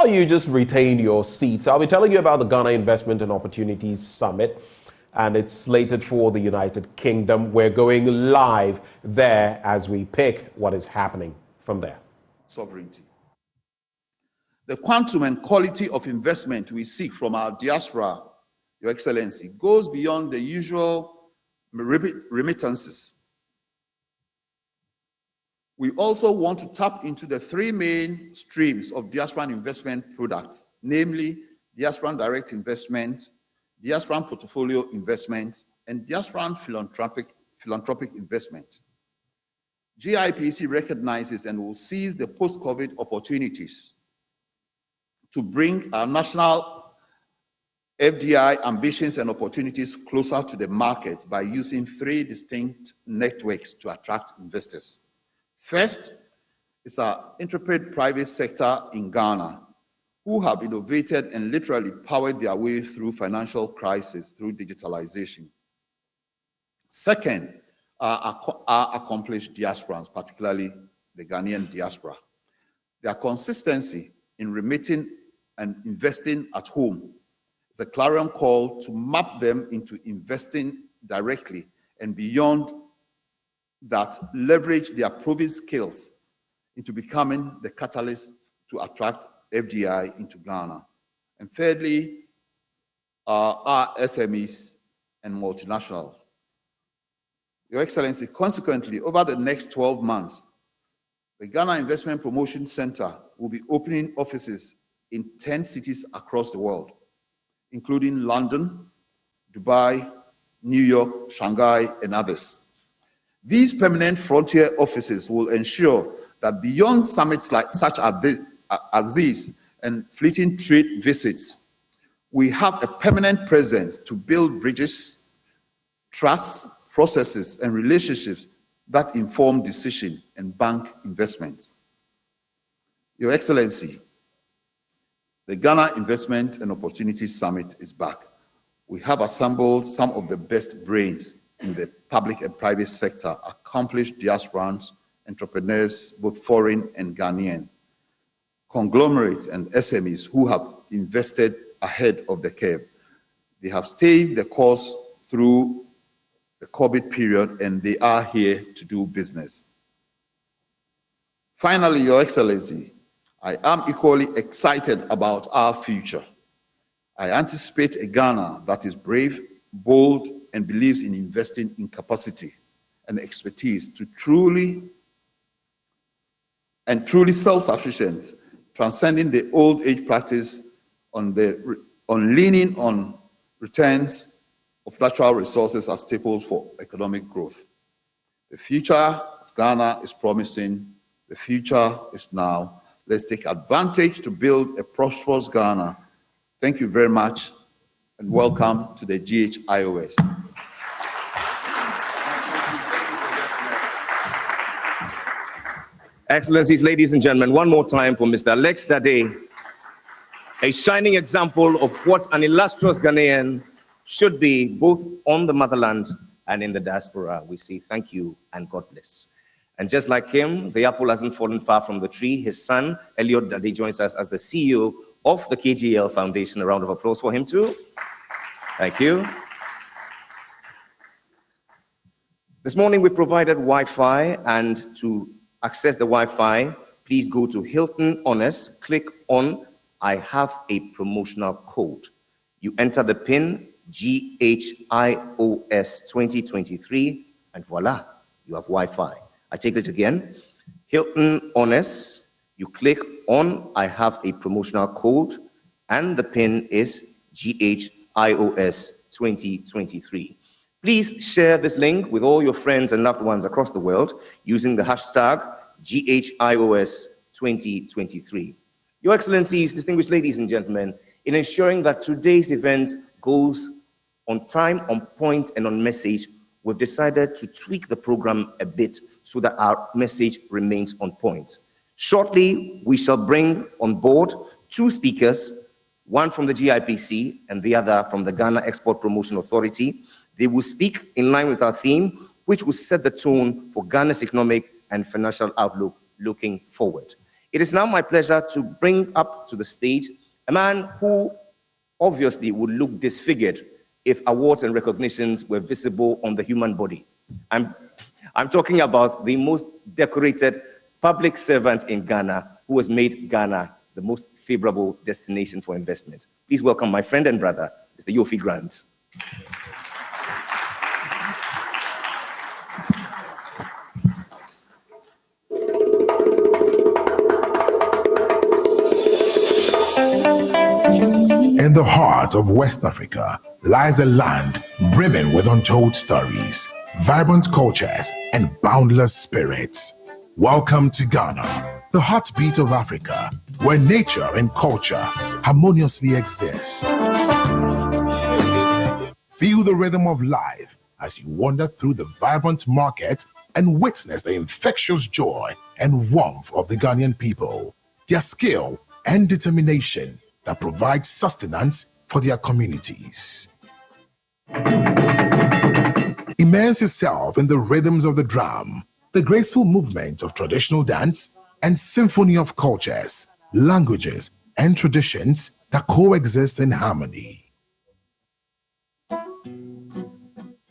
while you just retain your seats, I'll be telling you about the Ghana Investment and Opportunities Summit, and it's slated for the United Kingdom. We're going live there as we pick what is happening from there. Sovereignty. The quantum and quality of investment we seek from our diaspora, Your Excellency, goes beyond the usual remittances. We also want to tap into the three main streams of diaspora investment products, namely diaspora direct investment, diaspora portfolio investment, and diaspora philanthropic investment. GIPC recognizes and will seize the post-COVID opportunities to bring our national FDI ambitions and opportunities closer to the market by using three distinct networks to attract investors. First is our intrepid private sector in Ghana, who have innovated and literally powered their way through financial crisis through digitalization. Second, our accomplished diasporans, particularly the Ghanaian diaspora. Their consistency in remitting and investing at home is a clarion call to map them into investing directly and beyond that, leverage their proven skills into becoming the catalyst to attract FDI into Ghana. And thirdly, our SMEs and multinationals. Your Excellency, consequently, over the next 12 months, the Ghana Investment Promotion Center will be opening offices in 10 cities across the world, including London, Dubai, New York, Shanghai, and others. These permanent frontier offices will ensure that beyond summits such as these and fleeting trade visits, we have a permanent presence to build bridges, trusts, processes, and relationships that inform decision and bank investments. Your Excellency, the Ghana Investment and Opportunities Summit is back. We have assembled some of the best brains in the public and private sector, accomplished diasporans, entrepreneurs, both foreign and Ghanaian, conglomerates and SMEs who have invested ahead of the curve. They have stayed the course through the COVID period, and they are here to do business. Finally, Your Excellency, I am equally excited about our future. I anticipate a Ghana that is brave, bold, and believes in investing in capacity and expertise to truly self-sufficient, transcending the old age practice on leaning on returns of natural resources as staples for economic growth. The future of Ghana is promising. The future is now. Let's take advantage to build a prosperous Ghana. Thank you very much, and welcome to the GHIOS. Excellencies, ladies and gentlemen, one more time for Mr. Alex Dade, a shining example of what an illustrious Ghanaian should be, both on the motherland and in the diaspora. We say thank you and God bless. And just like him, the apple hasn't fallen far from the tree. His son, Elliot Dade, joins us as the CEO of the KGL Foundation. A round of applause for him too. Thank you. This morning we provided Wi-Fi, and to access the Wi-Fi, please go to Hilton Honors, click on I have a promotional code. You enter the PIN GHIOS 2023, and voila, you have Wi-Fi. I take it again. Hilton Honors, you click on I have a promotional code, and the PIN is GHIOS 2023. Please share this link with all your friends and loved ones across the world using the hashtag GHIOS 2023. Your Excellencies, distinguished ladies and gentlemen, in ensuring that today's event goes on time, on point, and on message, we've decided to tweak the program a bit so that our message remains on point. Shortly, we shall bring on board two speakers, one from the GIPC and the other from the Ghana Export Promotion Authority. They will speak in line with our theme, which will set the tone for Ghana's economic and financial outlook looking forward. It is now my pleasure to bring up to the stage a man who obviously would look disfigured if awards and recognitions were visible on the human body. I'm talking about the most decorated public servant in Ghana who has made Ghana the most favorable destination for investment. Please welcome my friend and brother, Mr. Yofi Grant. In the heart of West Africa lies a land brimming with untold stories, vibrant cultures, and boundless spirits. Welcome to Ghana, the heartbeat of Africa, where nature and culture harmoniously exist. Feel the rhythm of life as you wander through the vibrant market and witness the infectious joy and warmth of the Ghanaian people, their skill and determination that provides sustenance for their communities. Immerse yourself in the rhythms of the drum, the graceful movement of traditional dance, and symphony of cultures, languages, and traditions that coexist in harmony.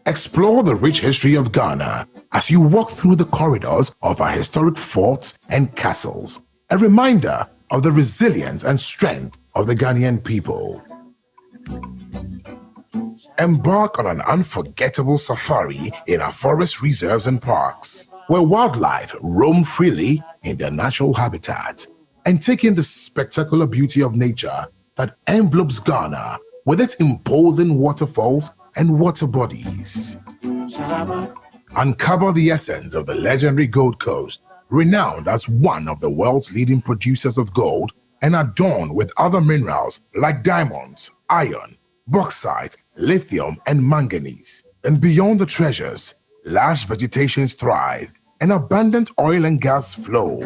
Explore the rich history of Ghana as you walk through the corridors of our historic forts and castles, a reminder of the resilience and strength of the Ghanaian people. Embark on an unforgettable safari in our forest reserves and parks, where wildlife roam freely in their natural habitat, and take in the spectacular beauty of nature that envelopes Ghana with its imposing waterfalls and water bodies. Uncover the essence of the legendary Gold Coast, renowned as one of the world's leading producers of gold and adorned with other minerals like diamonds, iron, bauxite, lithium, and manganese. And beyond the treasures, lush vegetations thrive and abundant oil and gas flow.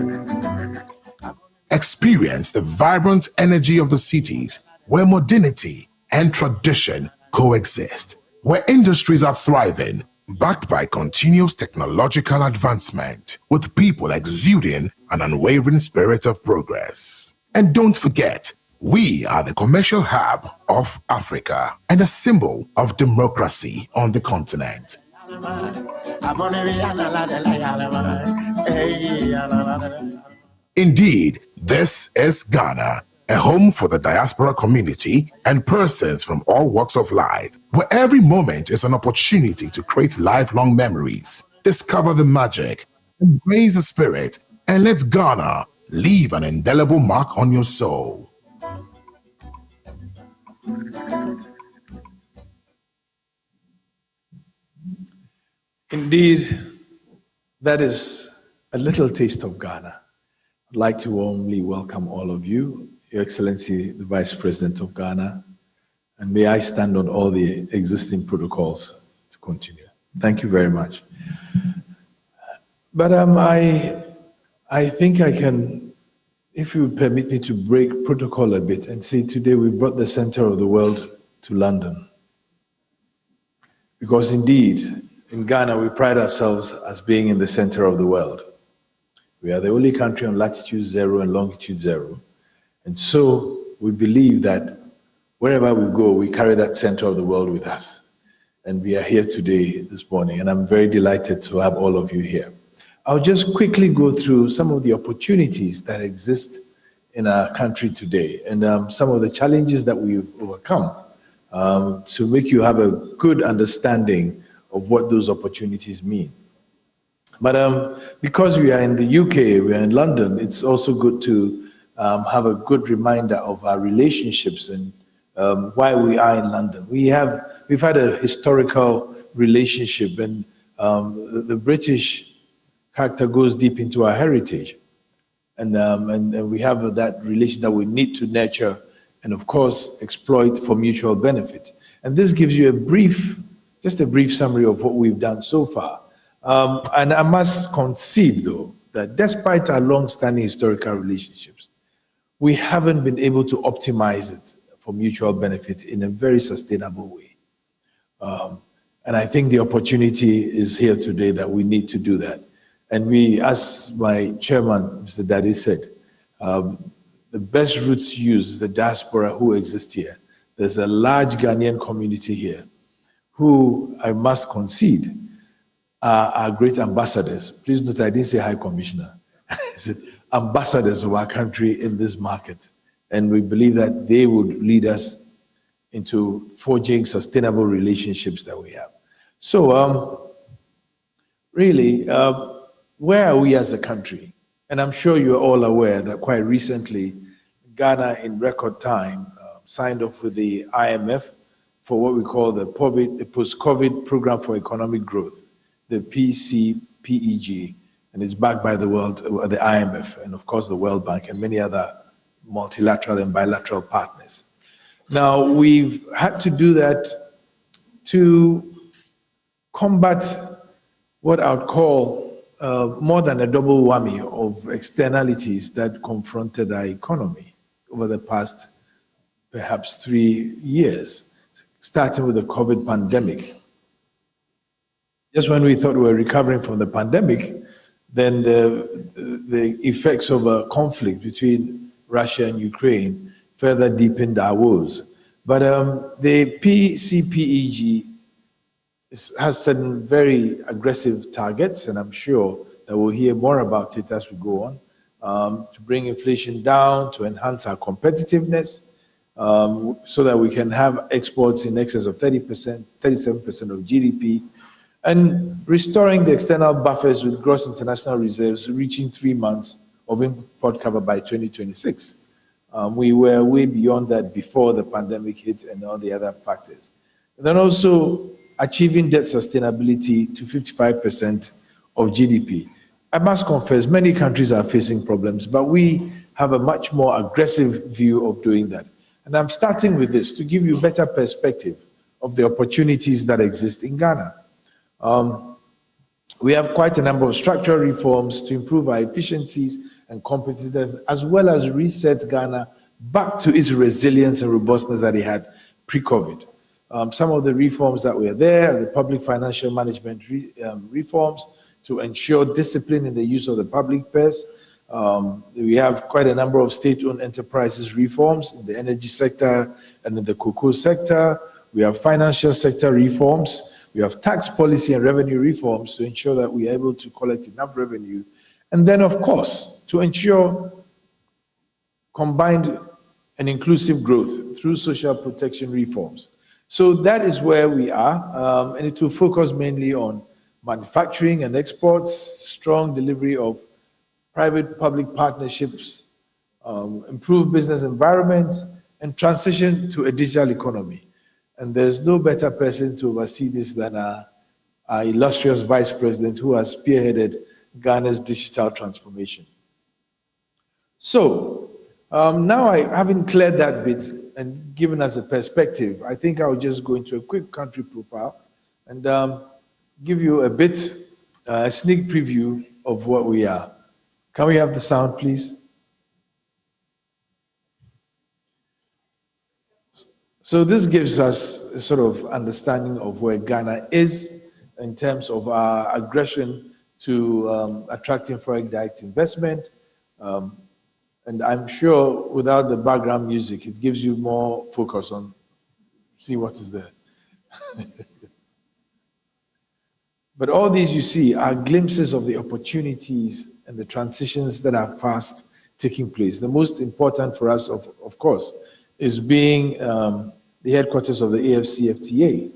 Experience the vibrant energy of the cities where modernity and tradition coexist, where industries are thriving, backed by continuous technological advancement, with people exuding an unwavering spirit of progress. And don't forget, we are the commercial hub of Africa and a symbol of democracy on the continent. Indeed, this is Ghana, a home for the diaspora community and persons from all walks of life, where every moment is an opportunity to create lifelong memories, discover the magic, embrace the spirit, and let Ghana leave an indelible mark on your soul. Indeed, that is a little taste of Ghana. I'd like to warmly welcome all of you, Your Excellency, the Vice President of Ghana, and may I stand on all the existing protocols to continue. Thank you very much. But I think I can, if you permit me to break protocol a bit and say today we brought the center of the world to London. Because indeed, in Ghana, we pride ourselves as being in the center of the world. We are the only country on latitude 0 and longitude 0. And so we believe that wherever we go, we carry that center of the world with us. And we are here today, this morning, and I'm very delighted to have all of you here. I'll just quickly go through some of the opportunities that exist in our country today and some of the challenges that we've overcome to make you have a good understanding of what those opportunities mean. But because we are in the UK, we are in London, it's also good to have a good reminder of our relationships and why we are in London. We've had a historical relationship, and the British character goes deep into our heritage. And we have that relation that we need to nurture and, of course, exploit for mutual benefit. And this gives you just a brief summary of what we've done so far. And I must concede, though, that despite our long-standing historical relationships, we haven't been able to optimize it for mutual benefit in a very sustainable way. And I think the opportunity is here today that we need to do that. And we, as my chairman, Mr. Daddy, said, The best routes used, the diaspora who exist here. There's a large Ghanaian community here who, I must concede, are great ambassadors. Please note, I didn't say High Commissioner. I said ambassadors of our country in this market. And we believe that they would lead us into forging sustainable relationships that we have. So, really, where are we as a country? And I'm sure you're all aware that quite recently, Ghana, in record time, signed off with the IMF for what we call the Post-COVID Program for Economic Growth, the PCPEG, and it's backed by the IMF, and of course the World Bank and many other multilateral and bilateral partners. Now, we've had to do that to combat what I would call more than a double whammy of externalities that confronted our economy over the past perhaps 3 years, starting with the COVID pandemic. Just when we thought we were recovering from the pandemic, then the effects of a conflict between Russia and Ukraine further deepened our woes. But the PCPEG has certain very aggressive targets, and I'm sure that we'll hear more about it as we go on, to bring inflation down, to enhance our competitiveness, so that we can have exports in excess of 30%, 37% of GDP, and restoring the external buffers with gross international reserves reaching 3 months of import cover by 2026. We were way beyond that before the pandemic hit and all the other factors. And then also achieving debt sustainability to 55% of GDP. I must confess, many countries are facing problems, but we have a much more aggressive view of doing that. And I'm starting with this to give you a better perspective of the opportunities that exist in Ghana. We have quite a number of structural reforms to improve our efficiencies and competitiveness, as well as reset Ghana back to its resilience and robustness that it had pre-COVID. Some of the reforms that were there, the public financial management reforms to ensure discipline in the use of the public purse. We have quite a number of state-owned enterprises reforms in the energy sector and in the cocoa sector. We have financial sector reforms. We have tax policy and revenue reforms to ensure that we are able to collect enough revenue. And then, of course, to ensure combined and inclusive growth through social protection reforms. So that is where we are, and it will focus mainly on manufacturing and exports, strong delivery of private-public partnerships, improved business environment, and transition to a digital economy. And there's no better person to oversee this than our illustrious Vice President who has spearheaded Ghana's digital transformation. So now having cleared that bit and given us a perspective, I think I'll just go into a quick country profile and give you a bit, a sneak preview of what we are. Can we have the sound, please? So this gives us a sort of understanding of where Ghana is in terms of our aggression to attracting foreign direct investment. And I'm sure without the background music, it gives you more focus on see what is there. But all these you see are glimpses of the opportunities and the transitions that are fast taking place. The most important for us, of course, is being the headquarters of the AFCFTA.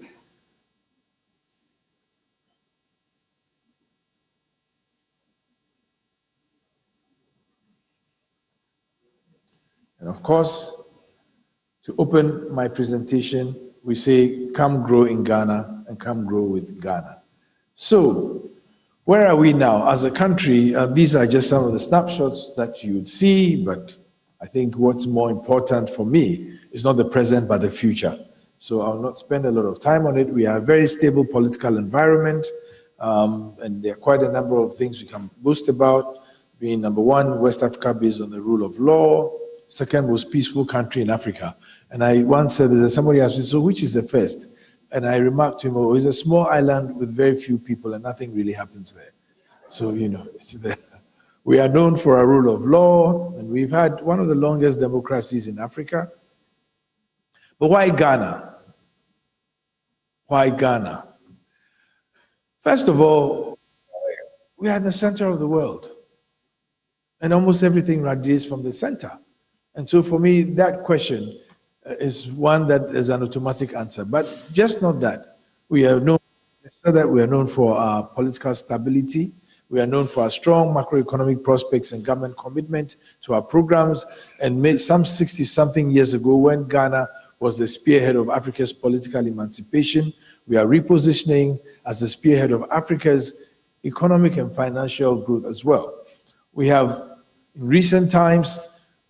And of course, to open my presentation, we say, come grow in Ghana and come grow with Ghana. So, where are we now? As a country, these are just some of the snapshots that you would see, but I think what's more important for me is not the present, but the future. So I'll not spend a lot of time on it. We are a very stable political environment, and there are quite a number of things we can boast about, being number one, West Africa based on the rule of law, second most peaceful country in Africa. And I once said, somebody asked me, so which is the first? And I remarked to him, oh, it's a small island with very few people and nothing really happens there. So, it's there. We are known for our rule of law, and we've had one of the longest democracies in Africa. But why Ghana? Why Ghana? First of all, we are in the center of the world, and almost everything radiates from the center. And so for me, that question is one that is an automatic answer. But just not that. We are known, so that we are known for our political stability. We are known for our strong macroeconomic prospects and government commitment to our programs. And some 60-something years ago, when Ghana was the spearhead of Africa's political emancipation, we are repositioning as the spearhead of Africa's economic and financial growth as well. We have, in recent times,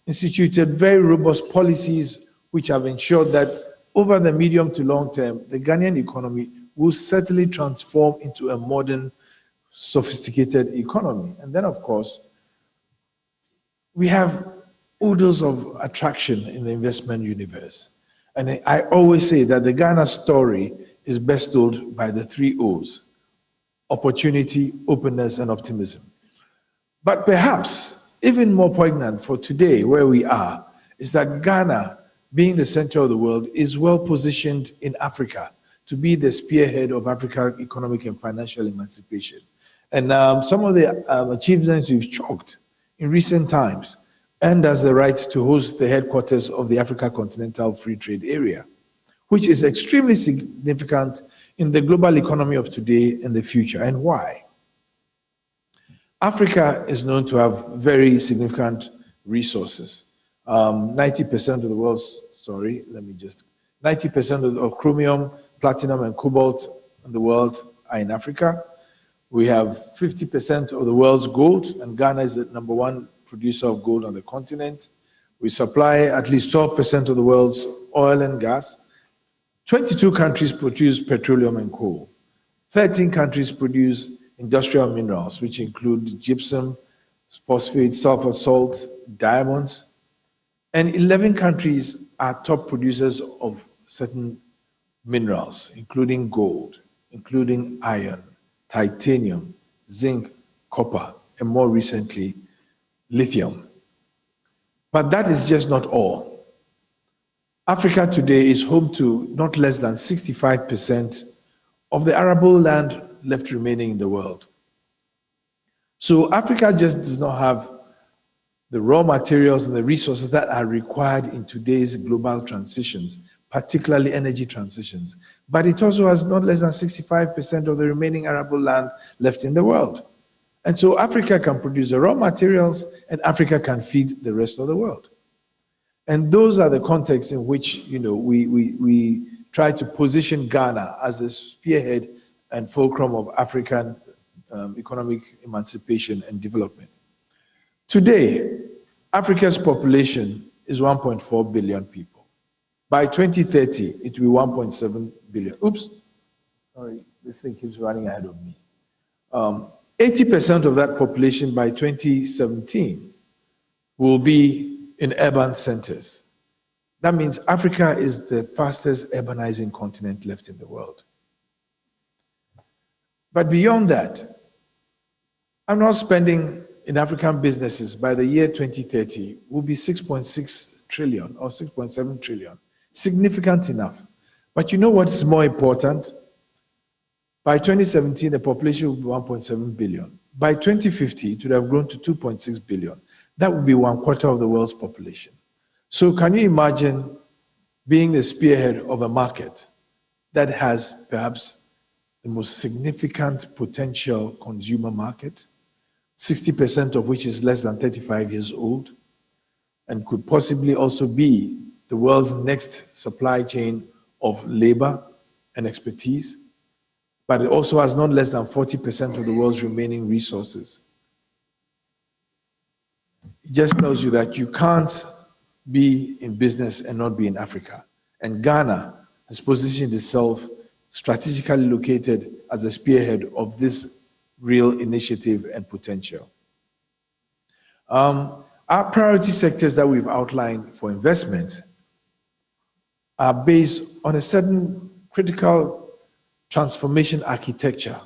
instituted very robust policies which have ensured that over the medium to long term, the Ghanaian economy will certainly transform into a modern, sophisticated economy. And then, of course, we have odors of attraction in the investment universe. And I always say that the Ghana story is best told by the 3 O's: opportunity, openness, and optimism. But perhaps even more poignant for today, where we are, is that Ghana, being the center of the world, is well positioned in Africa to be the spearhead of African economic and financial emancipation. And some of the achievements we've chalked in recent times earned us the right to host the headquarters of the Africa Continental Free Trade Area, which is extremely significant in the global economy of today and the future. And why? Africa is known to have very significant resources. 90% of the world's, 90% of chromium, platinum, and cobalt in the world are in Africa. We have 50% of the world's gold, and Ghana is the #1 producer of gold on the continent. We supply at least 12% of the world's oil and gas. 22 countries produce petroleum and coal. 13 countries produce industrial minerals, which include gypsum, phosphate, sulfur salt, diamonds. And 11 countries are top producers of certain minerals, including gold, including iron, titanium, zinc, copper, and more recently, lithium. But that is just not all. Africa today is home to not less than 65% of the arable land left remaining in the world. So Africa just does not have the raw materials and the resources that are required in today's global transitions, particularly energy transitions. But it also has not less than 65% of the remaining arable land left in the world. And so Africa can produce the raw materials, and Africa can feed the rest of the world. And those are the contexts in which, we try to position Ghana as the spearhead and fulcrum of African economic emancipation and development. Today, Africa's population is 1.4 billion people. By 2030, it will be 1.7 billion. Oops, sorry, this thing keeps running ahead of me. 80% of that population by 2017 will be in urban centers. That means Africa is the fastest urbanizing continent left in the world. But beyond that, annual spending in African businesses by the year 2030 will be 6.6 trillion or 6.7 trillion. Significant enough. But you know what is more important? By 2017, the population will be 1.7 billion. By 2050, it would have grown to 2.6 billion. That would be 1/4 of the world's population. So can you imagine being the spearhead of a market that has perhaps the most significant potential consumer market, 60% of which is less than 35 years old, and could possibly also be the world's next supply chain of labor and expertise, but it also has not less than 40% of the world's remaining resources. It just tells you that you can't be in business and not be in Africa. And Ghana has positioned itself strategically located as a spearhead of this real initiative and potential. Our priority sectors that we've outlined for investment are based on a certain critical transformation architecture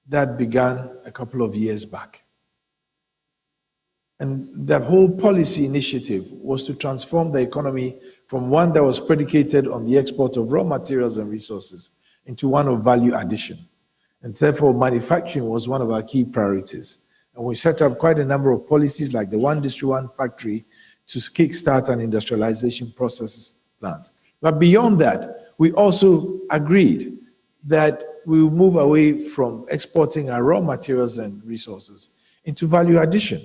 that began a couple of years back. And that whole policy initiative was to transform the economy from one that was predicated on the export of raw materials and resources into one of value addition. And therefore, manufacturing was one of our key priorities. And we set up quite a number of policies like the One District, One Factory to kickstart an industrialization process plant. But beyond that, we also agreed that we will move away from exporting our raw materials and resources into value addition.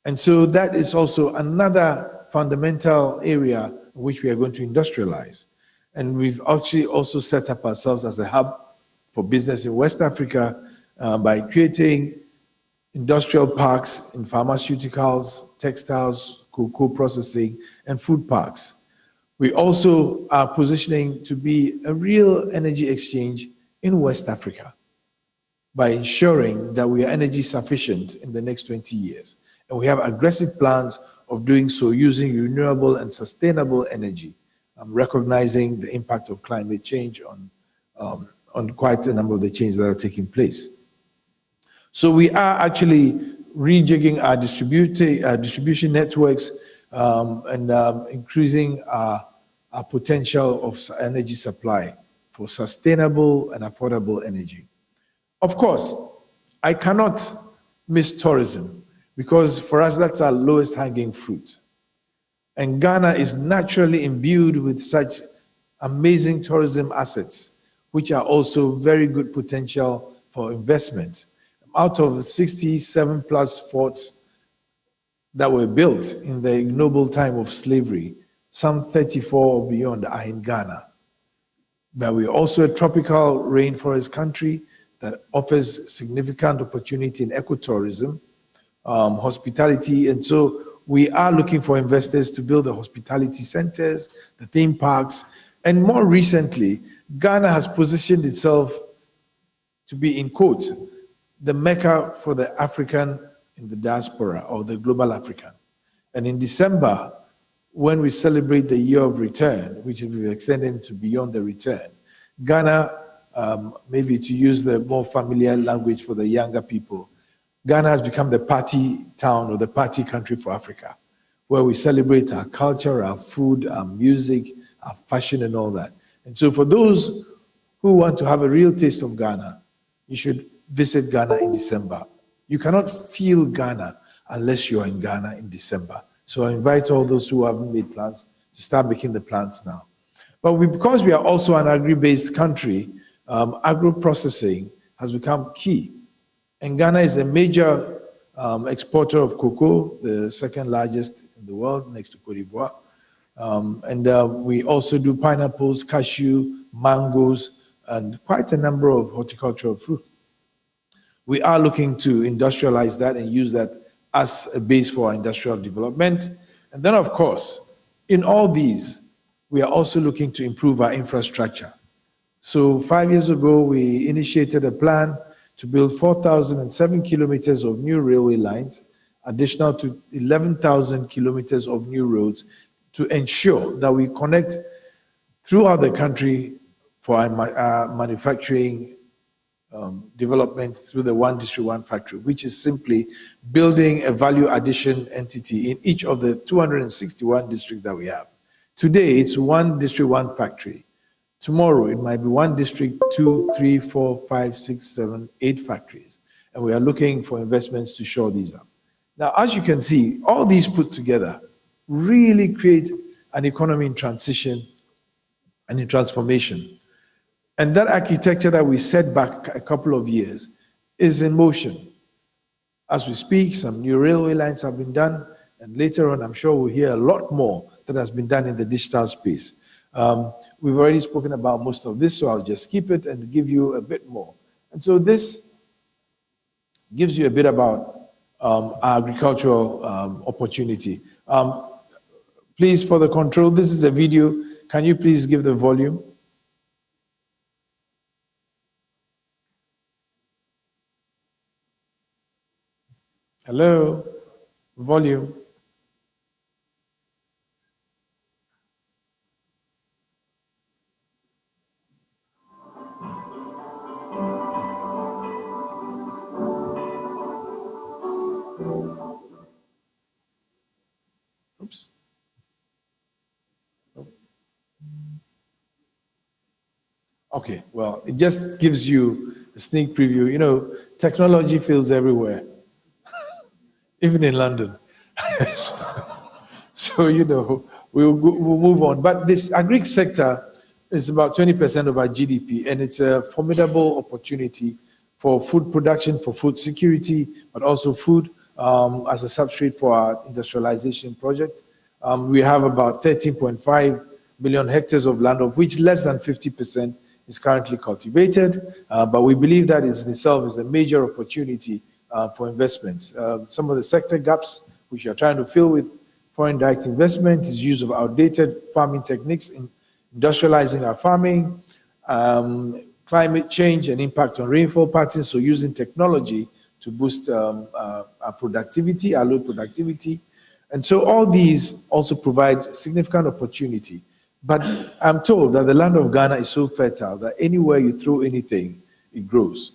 And so that is also another fundamental area in which we are going to industrialize. And we've actually also set up ourselves as a hub for business in West Africa by creating industrial parks in pharmaceuticals, textiles, cocoa processing, and food parks. We also are positioning to be a real energy exchange in West Africa by ensuring that we are energy sufficient in the next 20 years. And we have aggressive plans of doing so using renewable and sustainable energy, recognizing the impact of climate change on quite a number of the changes that are taking place. So we are actually rejigging our distribution networks and increasing our potential of energy supply for sustainable and affordable energy. Of course, I cannot miss tourism because for us, that's our lowest hanging fruit. And Ghana is naturally imbued with such amazing tourism assets, which are also very good potential for investment. Out of the 67 plus forts that were built in the ignoble time of slavery, some 34 or beyond are in Ghana. But we're also a tropical rainforest country that offers significant opportunity in ecotourism, hospitality, and so we are looking for investors to build the hospitality centers, the theme parks, and more recently, Ghana has positioned itself to be, in quotes, the Mecca for the African in the diaspora or the global African. And in December, when we celebrate the year of return, which we've extended to beyond the return, Ghana, maybe to use the more familiar language for the younger people, Ghana has become the party town or the party country for Africa, where we celebrate our culture, our food, our music, our fashion, and all that. And so for those who want to have a real taste of Ghana, you should visit Ghana in December. You cannot feel Ghana unless you're in Ghana in December. So I invite all those who haven't made plans to start making the plans now. But because we are also an agri-based country, agro-processing has become key. And Ghana is a major exporter of cocoa, the second largest in the world, next to Cote d'Ivoire. We also do pineapples, cashew, mangoes, and quite a number of horticultural fruit. We are looking to industrialize that and use that as a base for our industrial development. And then, of course, in all these, we are also looking to improve our infrastructure. So 5 years ago, we initiated a plan to build 4,007 kilometers of new railway lines, additional to 11,000 kilometers of new roads, to ensure that we connect throughout the country for our manufacturing development through the One District, One Factory, which is simply building a value addition entity in each of the 261 districts that we have. Today, it's One District, One Factory. Tomorrow, it might be one district, 2, 3, 4, 5, 6, 7, 8 factories. And we are looking for investments to shore these up. Now, as you can see, all these put together really create an economy in transition and in transformation. And that architecture that we set back a couple of years is in motion. As we speak, some new railway lines have been done, and later on, I'm sure we'll hear a lot more that has been done in the digital space. We've already spoken about most of this, so I'll just skip it and give you a bit more. And so this gives you a bit about our agricultural opportunity. Please, for the control, this is a video. Can you please give the volume? Hello? Volume. Okay, well, it just gives you a sneak preview. You know, technology feels everywhere, even in London. So, you know, we'll move on. But this agri sector is about 20% of our GDP, and it's a formidable opportunity for food production, for food security, but also food as a substrate for our industrialization project. We have about 13.5 million hectares of land, of which less than 50% is currently cultivated. But we believe that in itself is a major opportunity for investments. Some of the sector gaps which we are trying to fill with foreign direct investment is use of outdated farming techniques in industrializing our farming, climate change and impact on rainfall patterns, so using technology to boost our productivity, our load productivity. And so all these also provide significant opportunity. But I'm told that the land of Ghana is so fertile that anywhere you throw anything, it grows.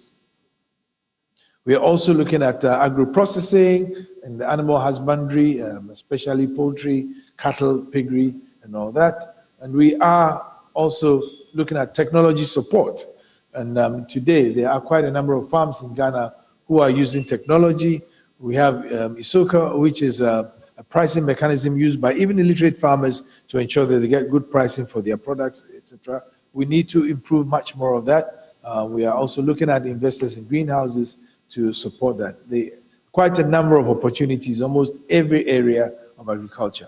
We are also looking at agro-processing and animal husbandry, especially poultry, cattle, piggery, and all that. And we are also looking at technology support. And today, there are quite a number of farms in Ghana who are using technology. We have Isoka, which is a pricing mechanism used by even illiterate farmers to ensure that they get good pricing for their products, etc. We need to improve much more of that. We are also looking at investors in greenhouses to support that. Quite a number of opportunities, almost every area of agriculture.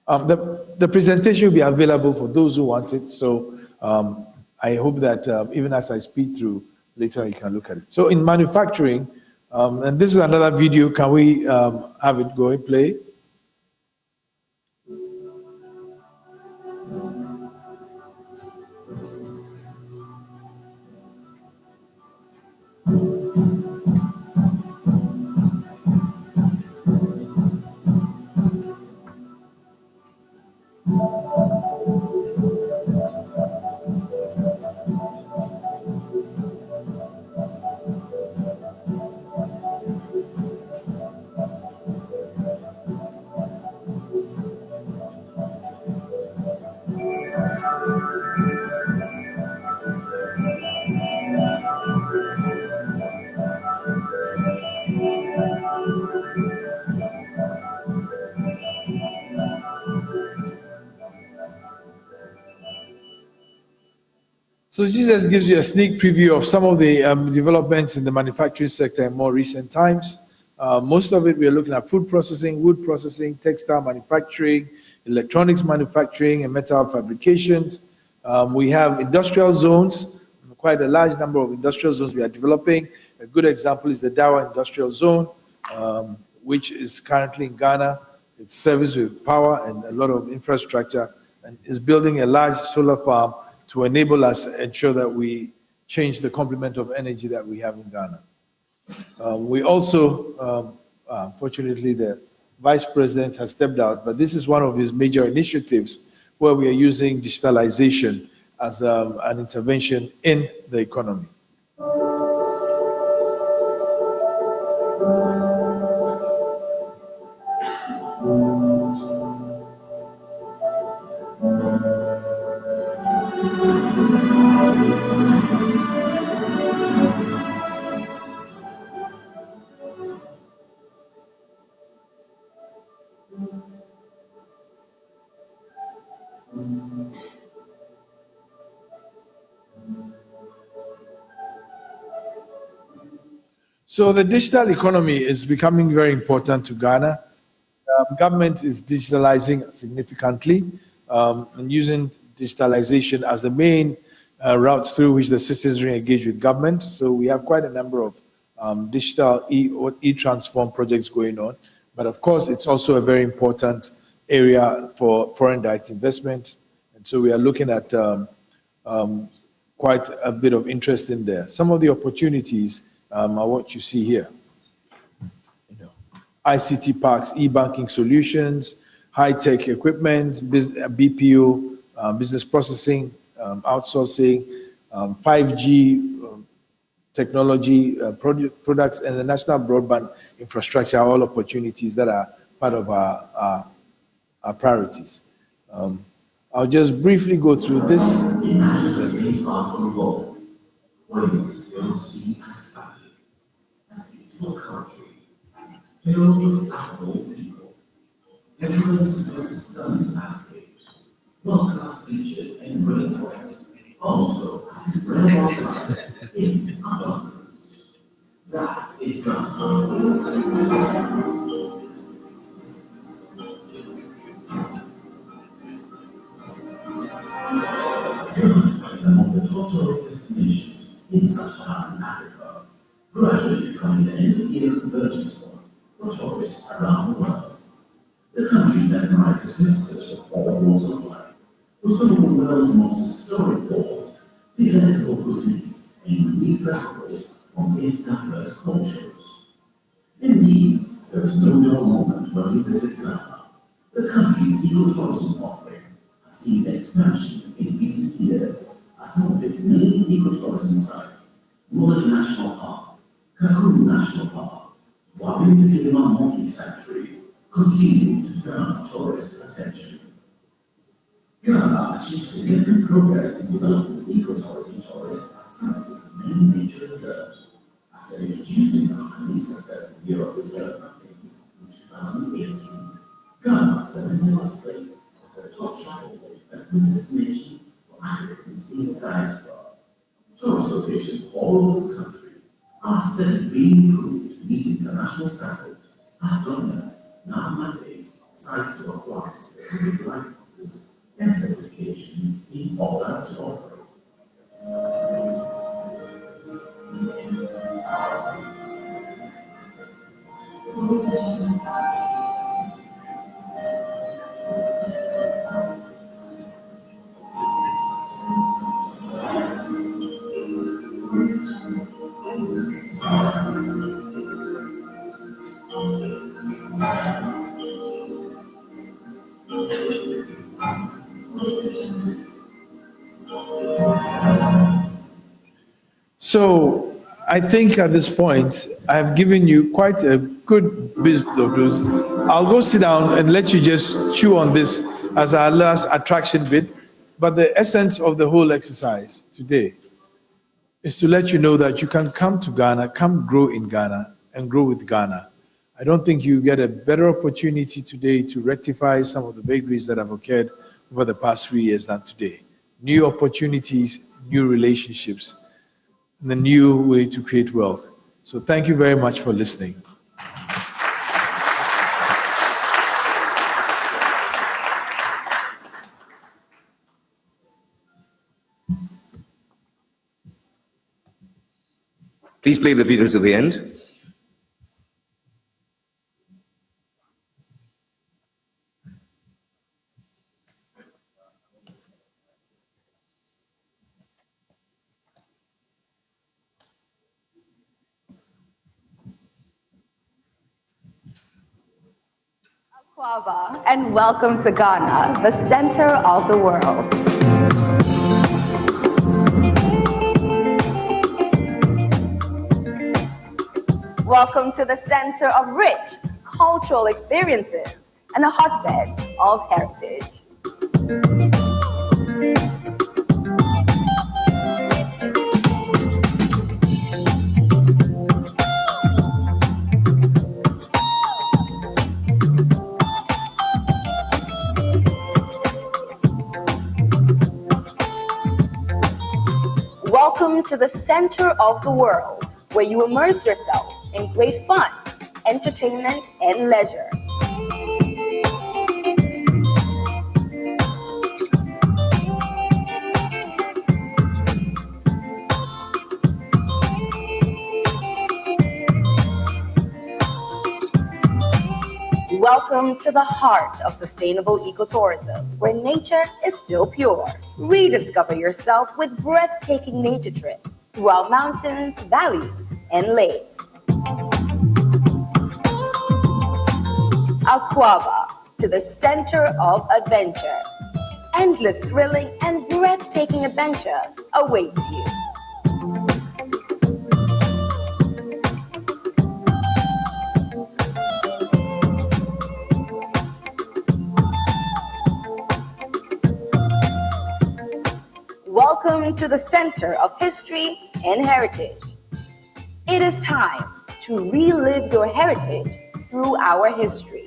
The presentation will be available for those who want it. So I hope that even as I speak through, later you can look at it. So in manufacturing, and this is another video. Can we have it going, play? So Jesus gives you a sneak preview of some of the developments in the manufacturing sector in more recent times. Most of it, we are looking at food processing, wood processing, textile manufacturing, electronics manufacturing, and metal fabrications. We have industrial zones, quite a large number of industrial zones we are developing. A good example is the Dawa Industrial Zone, which is currently in Ghana. It's serviced with power and a lot of infrastructure, and is building a large solar farm to enable us to ensure that we change the complement of energy that we have in Ghana. We also, unfortunately, the Vice President has stepped out, but this is one of his major initiatives where we are using digitalization as an intervention in the economy. So the digital economy is becoming very important to Ghana. Government is digitalizing significantly and using digitalization as the main route through which the citizens engage with government. So we have quite a number of digital e-transform projects going on. But of course, it's also a very important area for foreign direct investment. And so we are looking at quite a bit of interest in there. Some of the opportunities are what you see here. ICT parks, e-banking solutions, high-tech equipment, BPO, business processing, outsourcing, 5G technology products, and the national broadband infrastructure are all opportunities that are part of our priorities. I'll just briefly go through this. Filled with affable people, decorated with stunning landscapes, world-class beaches and rainforests, also rainwater in abundance. That is Ghana. Ghana is among the top tourist destinations in sub-Saharan Africa, gradually becoming an end-of-year convergence point for tourists around the world. The country mesmerizes visitors from all walks of life, with some of the world's most historic falls, delectable cuisine, and unique festivals from its diverse cultures. Indeed, there is no dull moment when we visit Ghana. The country's ecotourism offering has seen expansion in recent years as some of its main ecotourism sites, Mullet National Park, Kakuru National Park, Wabin Monkey Sanctuary, continue to garner tourist attention. Ghana achieved significant progress in developing ecotourism tourists as some of its many nature reserves after introducing a highly successful year of return campaign in 2018. Ghana cemented its place as a top travel investment destination for Africans in the diaspora. Tourist locations all over the country are steadily being improved to meet international standards as government now mandates sites to acquire specific licenses and certification in order to operate. So I think at this point, I've given you quite a good bit of those. I'll go sit down and let you just chew on this as our last attraction bit. But the essence of the whole exercise today is to let you know that you can come to Ghana, come grow in Ghana, and grow with Ghana. I don't think you get a better opportunity today to rectify some of the vagaries that have occurred over the past 3 years than today. New opportunities, new relationships, and a new way to create wealth. So thank you very much for listening. Please play the video to the end. Akwaba, and welcome to Ghana, the center of the world. Welcome to the center of rich cultural experiences and a hotbed of heritage. Welcome to the center of the world, where you immerse yourself in great fun, entertainment, and leisure. Welcome to the heart of sustainable ecotourism, where nature is still pure. Rediscover yourself with breathtaking nature trips through our mountains, valleys, and lakes. Akwaba, to the center of adventure. Endless thrilling and breathtaking adventure awaits you. Welcome to the center of history and heritage. It is time to relive your heritage through our history.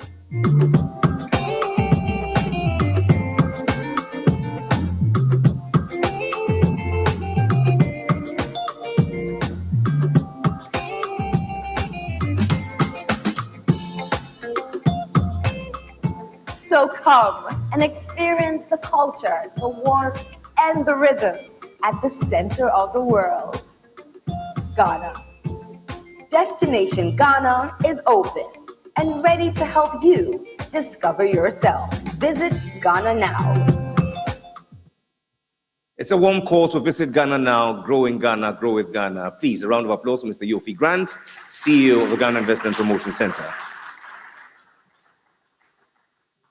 So come and experience the culture, the warmth, and the rhythm at the center of the world. Ghana. Destination Ghana is open and ready to help you discover yourself. Visit Ghana now. It's a warm call to visit Ghana now. Grow in Ghana, grow with Ghana. Please, a round of applause for Mr. Yofi Grant, CEO of the Ghana Investment Promotion Center.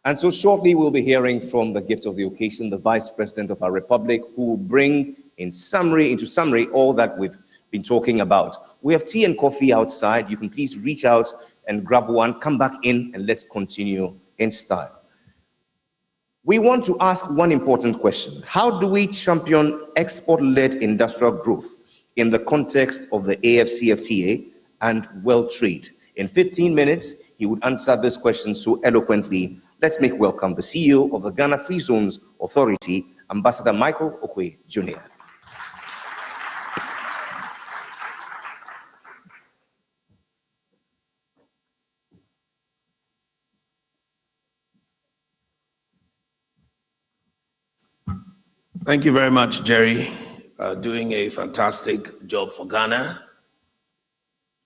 And so shortly we'll be hearing from the gift of the occasion, the Vice President of our Republic, who will bring into summary all that we've been talking about. We have tea and coffee outside. You can please reach out and grab one, come back in, and let's continue in style. We want to ask one important question. How do we champion export-led industrial growth in the context of the AFCFTA and world trade? In 15 minutes, he would answer this question so eloquently. Let's make welcome the CEO of the Ghana Free Zones Authority, Ambassador Michael Okwe Jr. Thank you very much, Jerry. Doing a fantastic job for Ghana.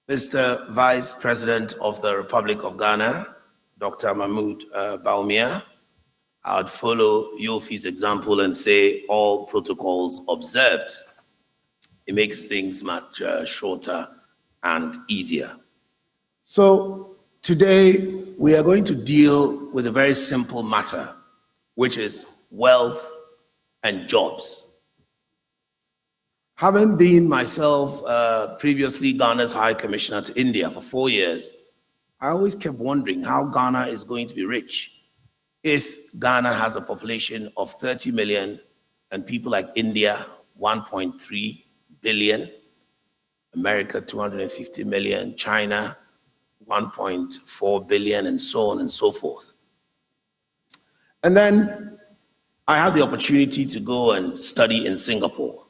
Mr. Vice President of the Republic of Ghana, Dr. Mahmoud Baumia, I would follow Yofi's example and say all protocols observed. It makes things much shorter and easier. So today we are going to deal with a very simple matter, which is wealth and jobs. Having been myself previously Ghana's High Commissioner to India for 4 years, I always kept wondering how Ghana is going to be rich if Ghana has a population of 30 million and people like India, 1.3 billion, America, 250 million, China, 1.4 billion, and so on and so forth. And then I had the opportunity to go and study in Singapore.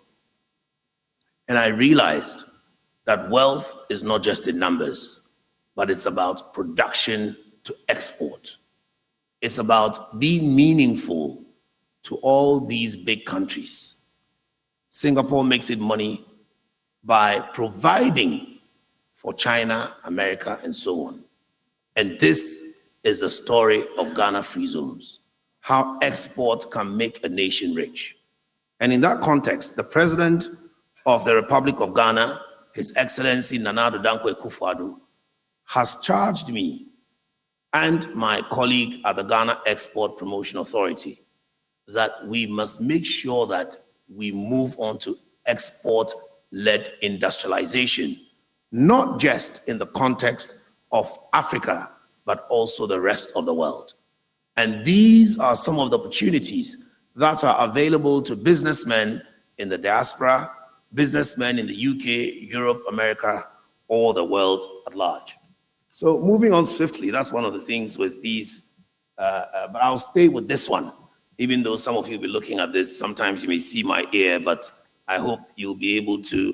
And I realized that wealth is not just in numbers, but it's about production to export. It's about being meaningful to all these big countries. Singapore makes its money by providing for China, America, and so on. And this is the story of Ghana Free Zones, how export can make a nation rich. And in that context, the President of the Republic of Ghana, His Excellency Nana Addo Dankwa Akufo-Addo, has charged me and my colleague at the Ghana Export Promotion Authority that we must make sure that we move on to export-led industrialization, not just in the context of Africa, but also the rest of the world. And these are some of the opportunities that are available to businessmen in the diaspora, businessmen in the UK, Europe, America, or the world at large. So moving on swiftly, that's one of the things with these, but I'll stay with this one. Even though some of you will be looking at this, sometimes you may see my ear, but I hope you'll be able to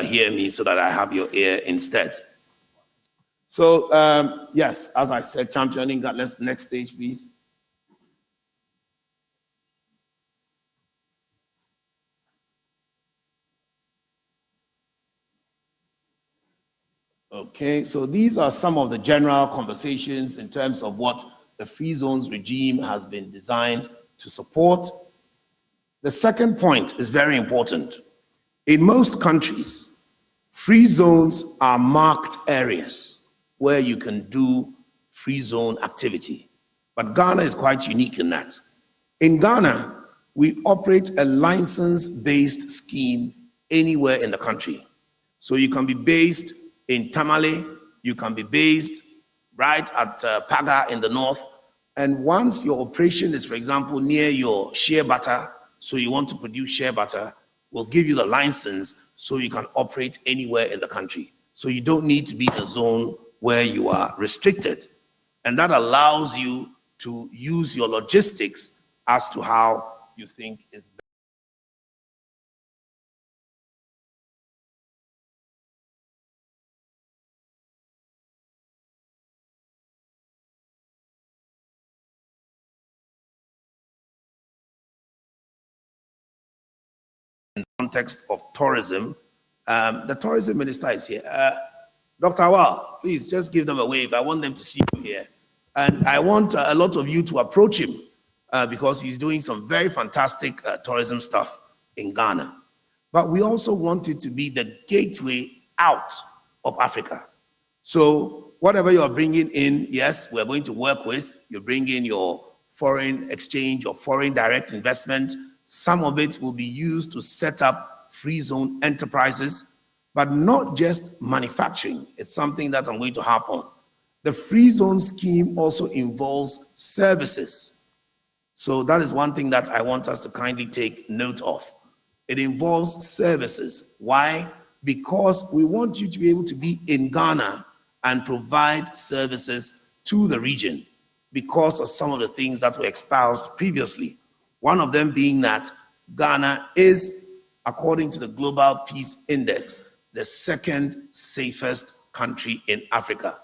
hear me so that I have your ear instead. So yes, as I said, championing that. Let's next stage, please. Okay, so these are some of the general conversations in terms of what the free zones regime has been designed to support. The second point is very important. In most countries, free zones are marked areas where you can do free zone activity. But Ghana is quite unique in that. In Ghana, we operate a license-based scheme anywhere in the country. So you can be based in Tamale, you can be based right at Paga in the north. And once your operation is, for example, near your shea butter, so you want to produce shea butter, will give you the license so you can operate anywhere in the country. So you don't need to be in a zone where you are restricted. And that allows you to use your logistics as to how you think is best. Context of tourism. The tourism minister is here. Dr. Awal, please just give them a wave. I want them to see you here. And I want a lot of you to approach him because he's doing some very fantastic tourism stuff in Ghana. But we also want it to be the gateway out of Africa. So whatever you're bringing in, yes, we're going to work with. You bring in your foreign exchange or foreign direct investment. Some of it will be used to set up free zone enterprises, but not just manufacturing. It's something that I'm going to harp on. The free zone scheme also involves services. So that is one thing that I want us to kindly take note of. It involves services. Why? Because we want you to be able to be in Ghana and provide services to the region because of some of the things that were espoused previously. One of them being that Ghana is, according to the Global Peace Index, the second safest country in Africa.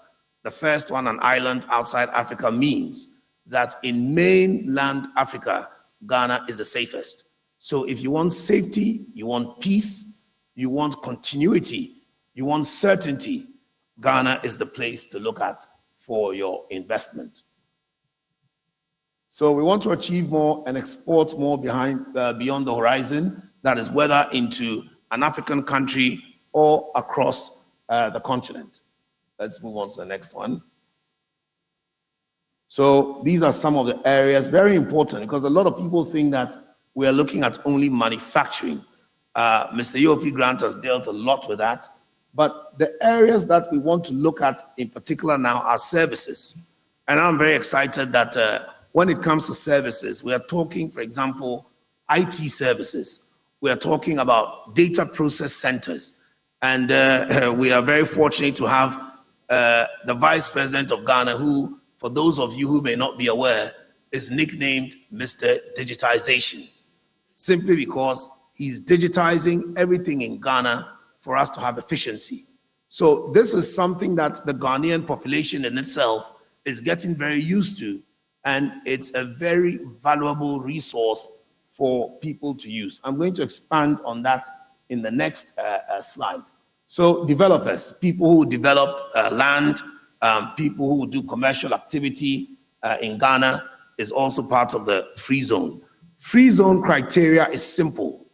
The first one, an island outside Africa, means that in mainland Africa, Ghana is the safest. So if you want safety, you want peace, you want continuity, you want certainty, Ghana is the place to look at for your investment. So we want to achieve more and export more beyond the horizon, that is whether into an African country or across the continent. Let's move on to the next one. So these are some of the areas, very important, because a lot of people think that we are looking at only manufacturing. Mr. Yofi Grant has dealt a lot with that. But the areas that we want to look at in particular now are services. And I'm very excited that when it comes to services, we are talking, for example, IT services. We are talking about data process centers. And we are very fortunate to have the Vice President of Ghana, who, for those of you who may not be aware, is nicknamed Mr. Digitization, simply because he's digitizing everything in Ghana for us to have efficiency. So this is something that the Ghanaian population in itself is getting very used to, and it's a very valuable resource for people to use. I'm going to expand on that in the next slide. So developers, people who develop land, people who do commercial activity in Ghana is also part of the free zone. Free zone criteria is simple.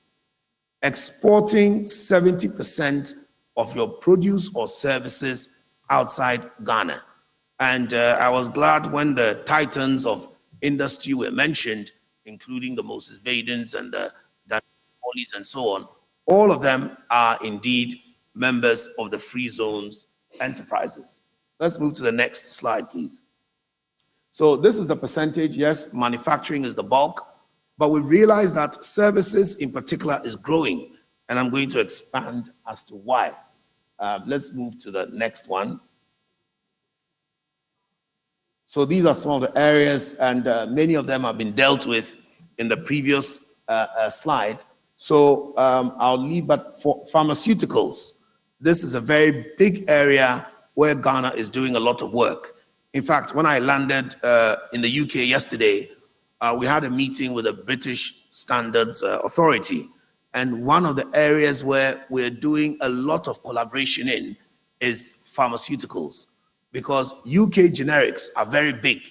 Exporting 70% of your produce or services outside Ghana. And I was glad when the titans of industry were mentioned, including the Moses Badens and the Polis and so on. All of them are indeed members of the free zones enterprises. Let's move to the next slide, please. So this is the percentage. Yes, manufacturing is the bulk, but we realize that services in particular is growing, and I'm going to expand as to why. Let's move to the next one. So these are some of the areas, and many of them have been dealt with in the previous slide. So I'll leave, but for pharmaceuticals, this is a very big area where Ghana is doing a lot of work. In fact, when I landed in the UK yesterday, we had a meeting with the British Standards Authority. And one of the areas where we're doing a lot of collaboration in is pharmaceuticals, because UK generics are very big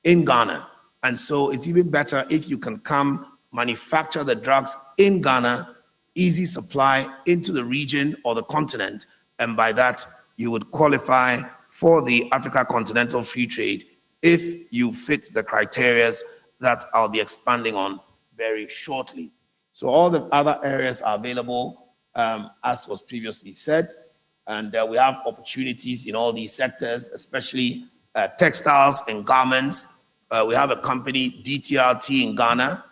in Ghana. And so it's even better if you can come manufacture the drugs in Ghana, easy supply into the region or the continent. And by that, you would qualify for the Africa Continental Free Trade if you fit the criteria that I'll be expanding on very shortly. So all the other areas are available, as was previously said. And we have opportunities in all these sectors, especially textiles and garments. We have a company, DTRT in Ghana,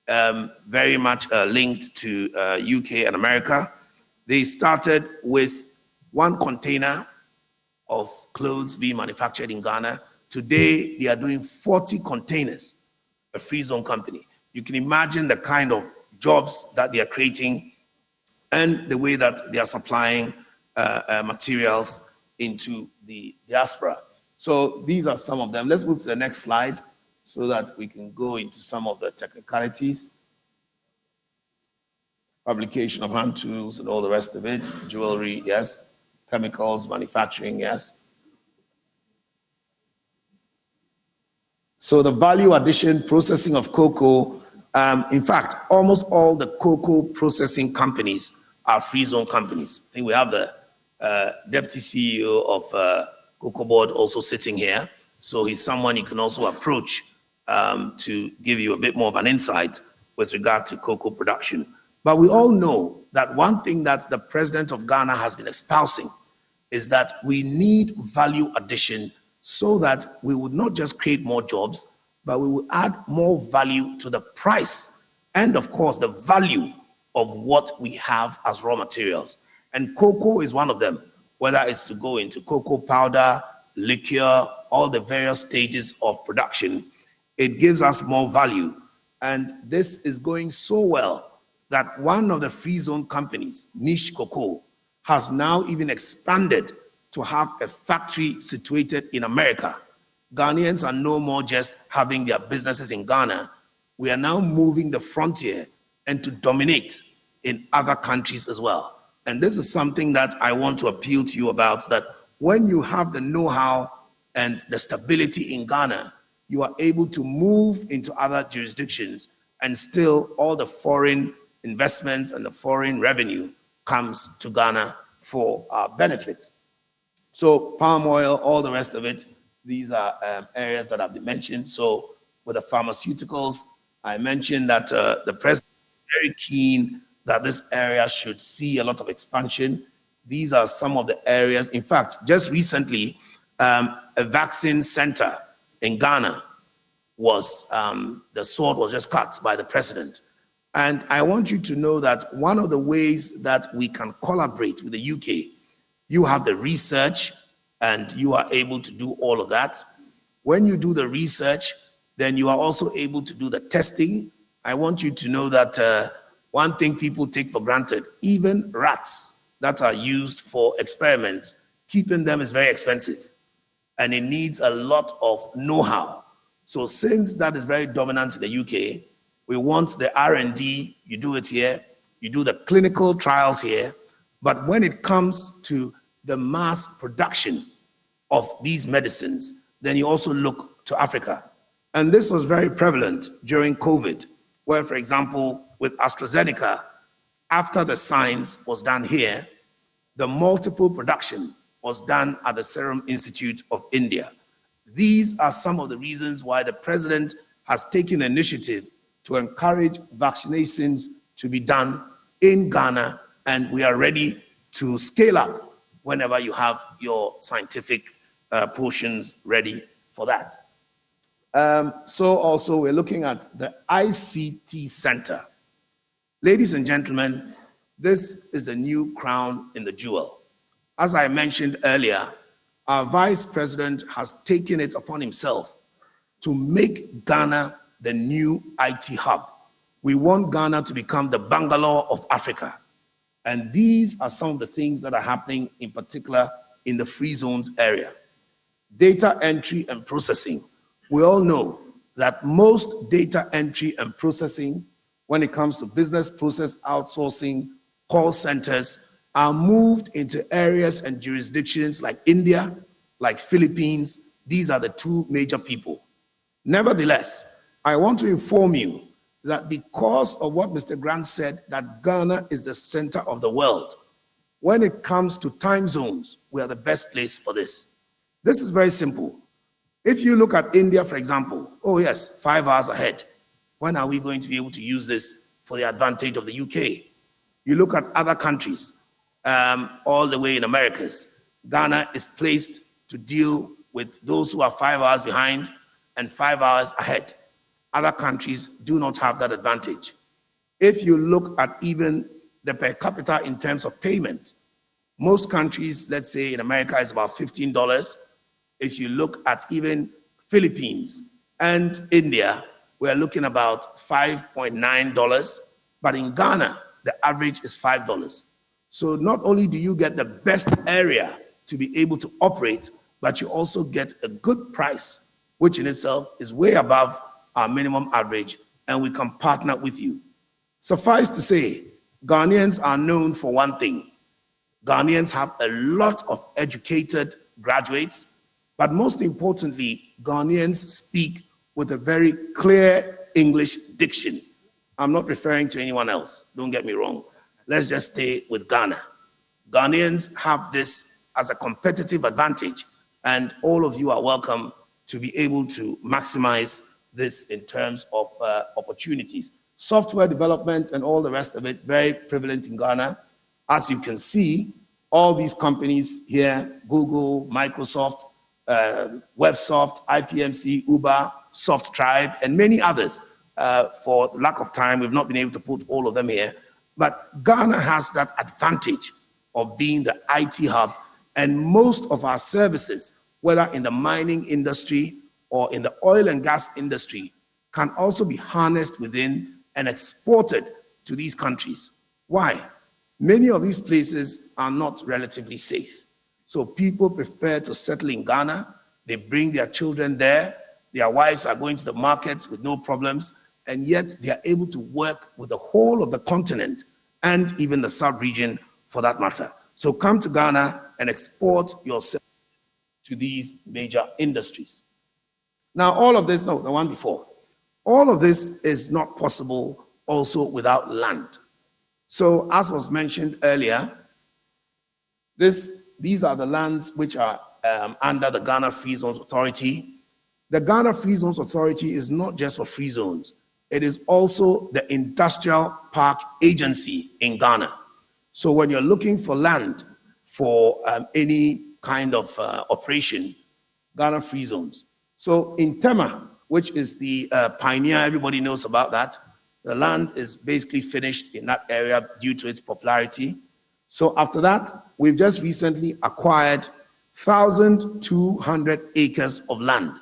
very much linked to UK and America. They started with one container of clothes being manufactured in Ghana. Today, they are doing 40 containers, a free zone company. You can imagine the kind of jobs that they are creating and the way that they are supplying materials into the diaspora. So these are some of them. Let's move to the next slide so that we can go into some of the technicalities. Fabrication of hand tools and all the rest of it. Jewelry, yes. Chemicals, manufacturing, yes. So the value addition, processing of cocoa, in fact, almost all the cocoa processing companies are free zone companies. I think we have the deputy CEO of Cocoa Board also sitting here. So he's someone you can also approach to give you a bit more of an insight with regard to cocoa production. But we all know that one thing that the president of Ghana has been espousing is that we need value addition so that we would not just create more jobs, but we will add more value to the price and, of course, the value of what we have as raw materials. And cocoa is one of them, whether it's to go into cocoa powder, liquor, all the various stages of production. It gives us more value. And this is going so well that one of the free zone companies, Niche Cocoa, has now even expanded to have a factory situated in America. Ghanaians are no more just having their businesses in Ghana. We are now moving the frontier and to dominate in other countries as well. And this is something that I want to appeal to you about, that when you have the know-how and the stability in Ghana, you are able to move into other jurisdictions and still all the foreign investments and the foreign revenue comes to Ghana for our benefit. So palm oil, all the rest of it, these are areas that have been mentioned. So with the pharmaceuticals, I mentioned that the president is very keen that this area should see a lot of expansion. These are some of the areas. In fact, just recently, a vaccine center in Ghana was, the sword was just cut by the president. And I want you to know that one of the ways that we can collaborate with the UK, you have the research and you are able to do all of that. When you do the research, then you are also able to do the testing. I want you to know that one thing people take for granted, even rats that are used for experiments, keeping them is very expensive and it needs a lot of know-how. So since that is very dominant in the UK, we want the R&D, you do it here, you do the clinical trials here, but when it comes to the mass production of these medicines, then you also look to Africa. And this was very prevalent during COVID, where, for example, with AstraZeneca, after the science was done here, the multiple production was done at the Serum Institute of India. These are some of the reasons why the president has taken initiative to encourage vaccinations to be done in Ghana, and we are ready to scale up whenever you have your scientific portions ready for that. So also we're looking at the ICT Center. Ladies and gentlemen, this is the new crown in the jewel. As I mentioned earlier, our vice president has taken it upon himself to make Ghana the new IT hub. We want Ghana to become the Bangalore of Africa. And these are some of the things that are happening, in particular in the free zones area. Data entry and processing. We all know that most data entry and processing, when it comes to business process outsourcing, call centers, are moved into areas and jurisdictions like India, like Philippines. These are the two major people. Nevertheless, I want to inform you that because of what Mr. Grant said, that Ghana is the center of the world. When it comes to time zones, we are the best place for this. This is very simple. If you look at India, for example, oh yes, 5 hours ahead. When are we going to be able to use this for the advantage of the UK? You look at other countries, all the way in Americas. Ghana is placed to deal with those who are 5 hours behind and 5 hours ahead. other countries do not have that advantage. If you look at even the per capita in terms of payment, most countries, let's say in America, is about $15. If you look at even Philippines and India, we're looking about $5.9. But in Ghana, the average is $5. So not only do you get the best area to be able to operate, but you also get a good price, which in itself is way above our minimum average, and we can partner with you. Suffice to say, Ghanaians are known for one thing. Ghanaians have a lot of educated graduates, but most importantly, Ghanaians speak with a very clear English diction. I'm not referring to anyone else, don't get me wrong. Let's just stay with Ghana. Ghanaians have this as a competitive advantage, and all of you are welcome to be able to maximize this in terms of opportunities. Software development and all the rest of it, very prevalent in Ghana. As you can see, all these companies here, Google, Microsoft, Websoft, IPMC, Uber, SoftTribe, and many others. For lack of time, we've not been able to put all of them here. But Ghana has that advantage of being the IT hub, and most of our services, whether in the mining industry or in the oil and gas industry, can also be harnessed within and exported to these countries. Why? Many of these places are not relatively safe. So people prefer to settle in Ghana. They bring their children there. Their wives are going to the markets with no problems. And yet they are able to work with the whole of the continent and even the sub-region for that matter. So come to Ghana and export your services to these major industries. Now, all of this, no, the one before. All of this is not possible also without land. So as was mentioned earlier, these are the lands which are under the Ghana Free Zones Authority. The Ghana Free Zones Authority is not just for free zones. It is also the Industrial Park Agency in Ghana. So when you're looking for land for any kind of operation, Ghana Free Zones. So in Tema, which is the pioneer, everybody knows about that. The land is basically finished in that area due to its popularity. So after that, we've just recently acquired 1,200 acres of land.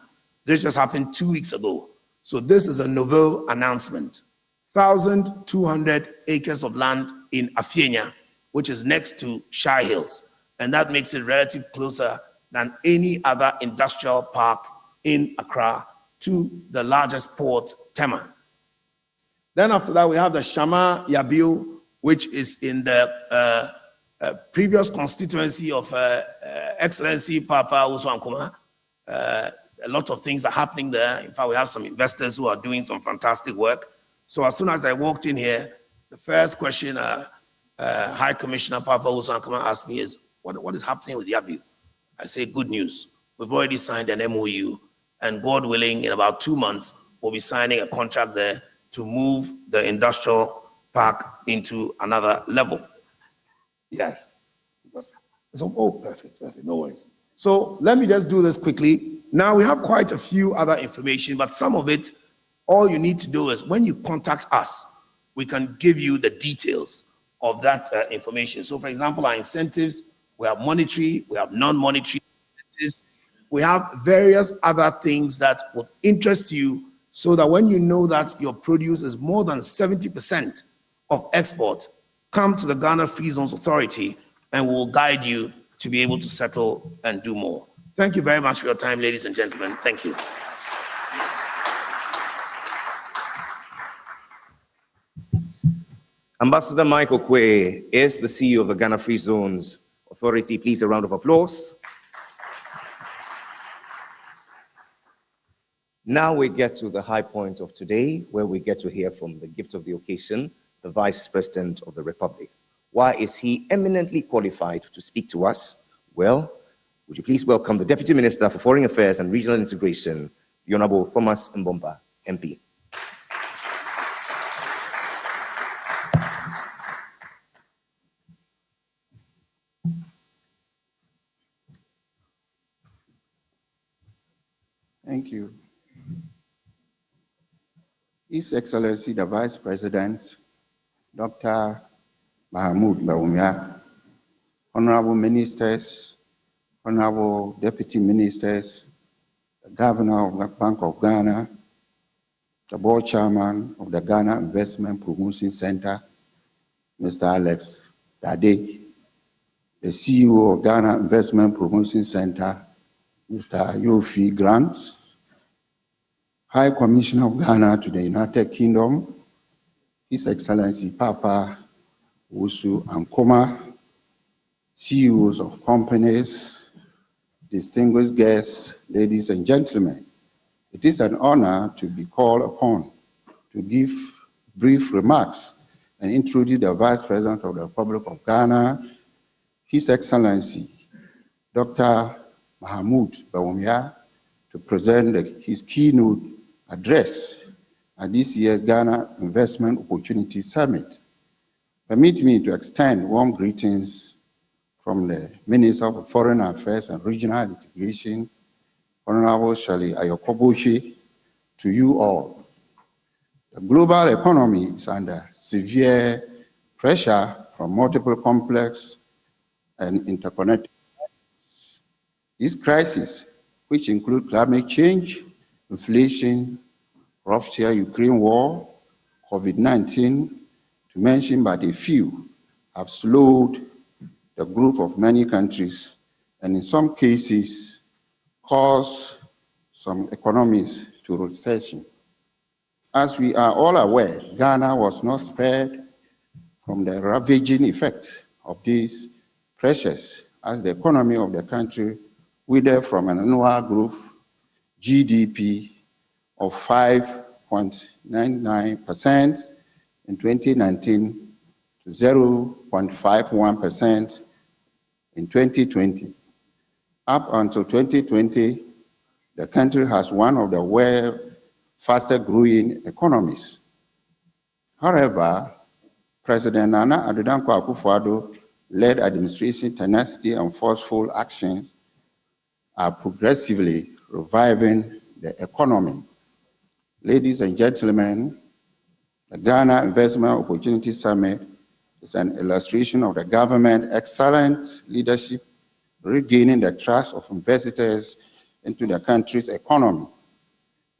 This just happened 2 weeks ago. So this is a novel announcement. 1,200 acres of land in Afienya, which is next to Shire Hills. And that makes it relatively closer than any other industrial park in Accra to the largest port, Tema. Then after that, we have the Shama Yabil, which is in the previous constituency of Excellency Papa Uso Ankuma. A lot of things are happening there. In fact, we have some investors who are doing some fantastic work. So as soon as I walked in here, the first question High Commissioner Papa Uso Ankuma asked me is, what is happening with Yabil? I say, good news. We've already signed an MOU, and God willing, in about 2 months, we'll be signing a contract there to move the industrial park into another level. Yes. Oh, perfect, no worries. So let me just do this quickly. Now we have quite a few other information, but some of it, all you need to do is when you contact us, we can give you the details of that information. So for example, our incentives, we have monetary, we have non-monetary incentives. We have various other things that would interest you so that when you know that your produce is more than 70% of export, come to the Ghana Free Zones Authority and we'll guide you to be able to settle and do more. Thank you very much for your time, ladies and gentlemen. Thank you. Ambassador Michael Kwe is the CEO of the Ghana Free Zones Authority. Please, a round of applause. Now we get to the high point of today, where we get to hear from the gift of the occasion, the Vice President of the Republic. Why is he eminently qualified to speak to us? Well, would you please welcome the Deputy Minister for Foreign Affairs and Regional Integration, the Honorable Thomas Mbomba, MP. Thank you. His Excellency the Vice President, Dr. Mahmoud Bawumia, Honorable Ministers, Honorable Deputy Ministers, the Governor of the Bank of Ghana, the Board Chairman of the Ghana Investment Promotion Center, Mr. Alex Dade, the CEO of Ghana Investment Promotion Center, Mr. Yofi Grant, High Commissioner of Ghana to the United Kingdom, His Excellency Papa Wusu Ankoma, CEOs of companies, distinguished guests, ladies and gentlemen. It is an honor to be called upon to give brief remarks and introduce the Vice President of the Republic of Ghana, His Excellency Dr. Mahmoud Bawumia, to present his keynote address at this year's Ghana Investment Opportunity Summit. Permit me to extend warm greetings from the Minister of Foreign Affairs and Regional Integration, Honorable Shirley Ayokoboshi, to you all. The global economy is under severe pressure from multiple complex and interconnected crises. These crises, which include climate change, inflation, Russia-Ukraine war, COVID-19, to mention but a few, have slowed the growth of many countries and in some cases caused some economies to recession. As we are all aware, Ghana was not spared from the ravaging effect of these pressures as the economy of the country withered from an annual growth GDP of 5.99% in 2019 to 0.51% in 2020. Up until 2020, the country has one of the world's fastest growing economies. However, President Nana Addo Dankwa Akufo-Addo led administration tenacity and forceful action are progressively reviving the economy. Ladies and gentlemen, the Ghana Investment Opportunity Summit is an illustration of the government's excellent leadership, regaining the trust of investors into the country's economy.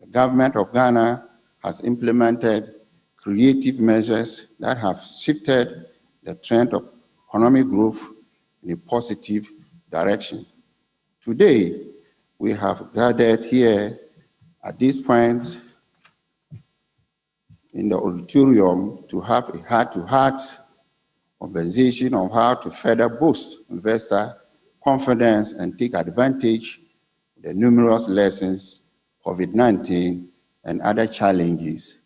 The government of Ghana has implemented creative measures that have shifted the trend of economic growth in a positive direction. Today, we have gathered here at this point in the auditorium to have a heart-to-heart conversation on how to further boost investor confidence and take advantage of the numerous lessons COVID-19 and other challenges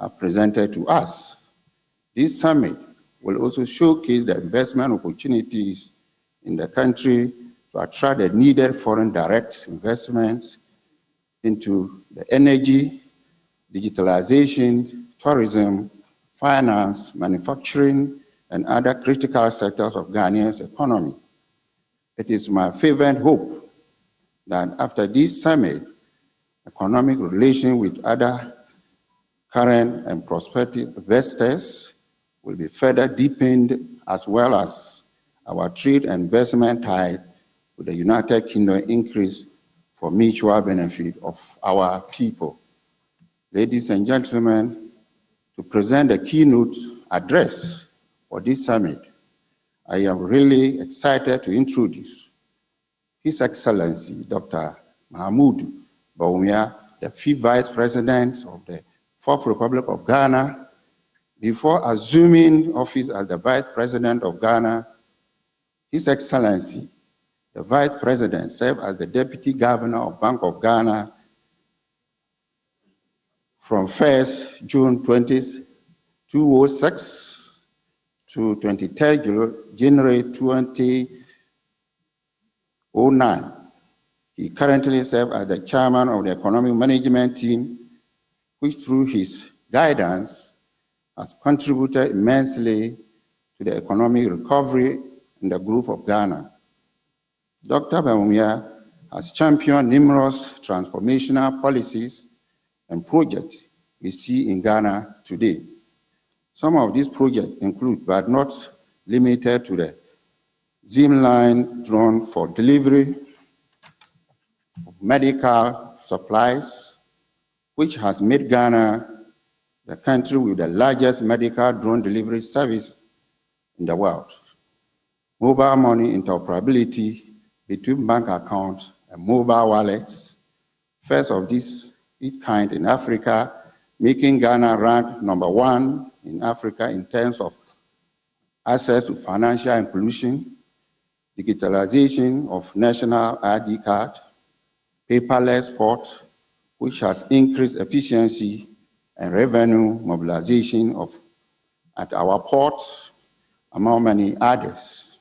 have presented to us. This summit will also showcase the investment opportunities in the country to attract the needed foreign direct investments into the energy, digitalization, tourism, finance, manufacturing, and other critical sectors of Ghanaia's economy. It is my fervent hope that after this summit, economic relations with other current and prospective investors will be further deepened, as well as our trade and investment ties with the United Kingdom increase for mutual benefit of our people. Ladies and gentlemen, to present the keynote address for this summit, I am really excited to introduce His Excellency Dr. Mahmoud Bawumia, the 5th Vice President of the 4th Republic of Ghana. Before assuming office as the Vice President of Ghana, His Excellency, the Vice President, served as the Deputy Governor of Bank of Ghana from 1st June 2006 to 23rd January 2009. He currently serves as the Chairman of the Economic Management Team, which through his guidance has contributed immensely to the economic recovery and the growth of Ghana. Dr. Bawumia has championed numerous transformational policies and projects we see in Ghana today. Some of these projects include, but not limited to, the Zimline drone for delivery of medical supplies, which has made Ghana the country with the largest medical drone delivery service in the world. Mobile money interoperability between bank accounts and mobile wallets, first of its kind in Africa, making Ghana rank #1 in Africa in terms of access to financial inclusion, digitalization of national ID card, paperless port, which has increased efficiency and revenue mobilization at our ports, among many others.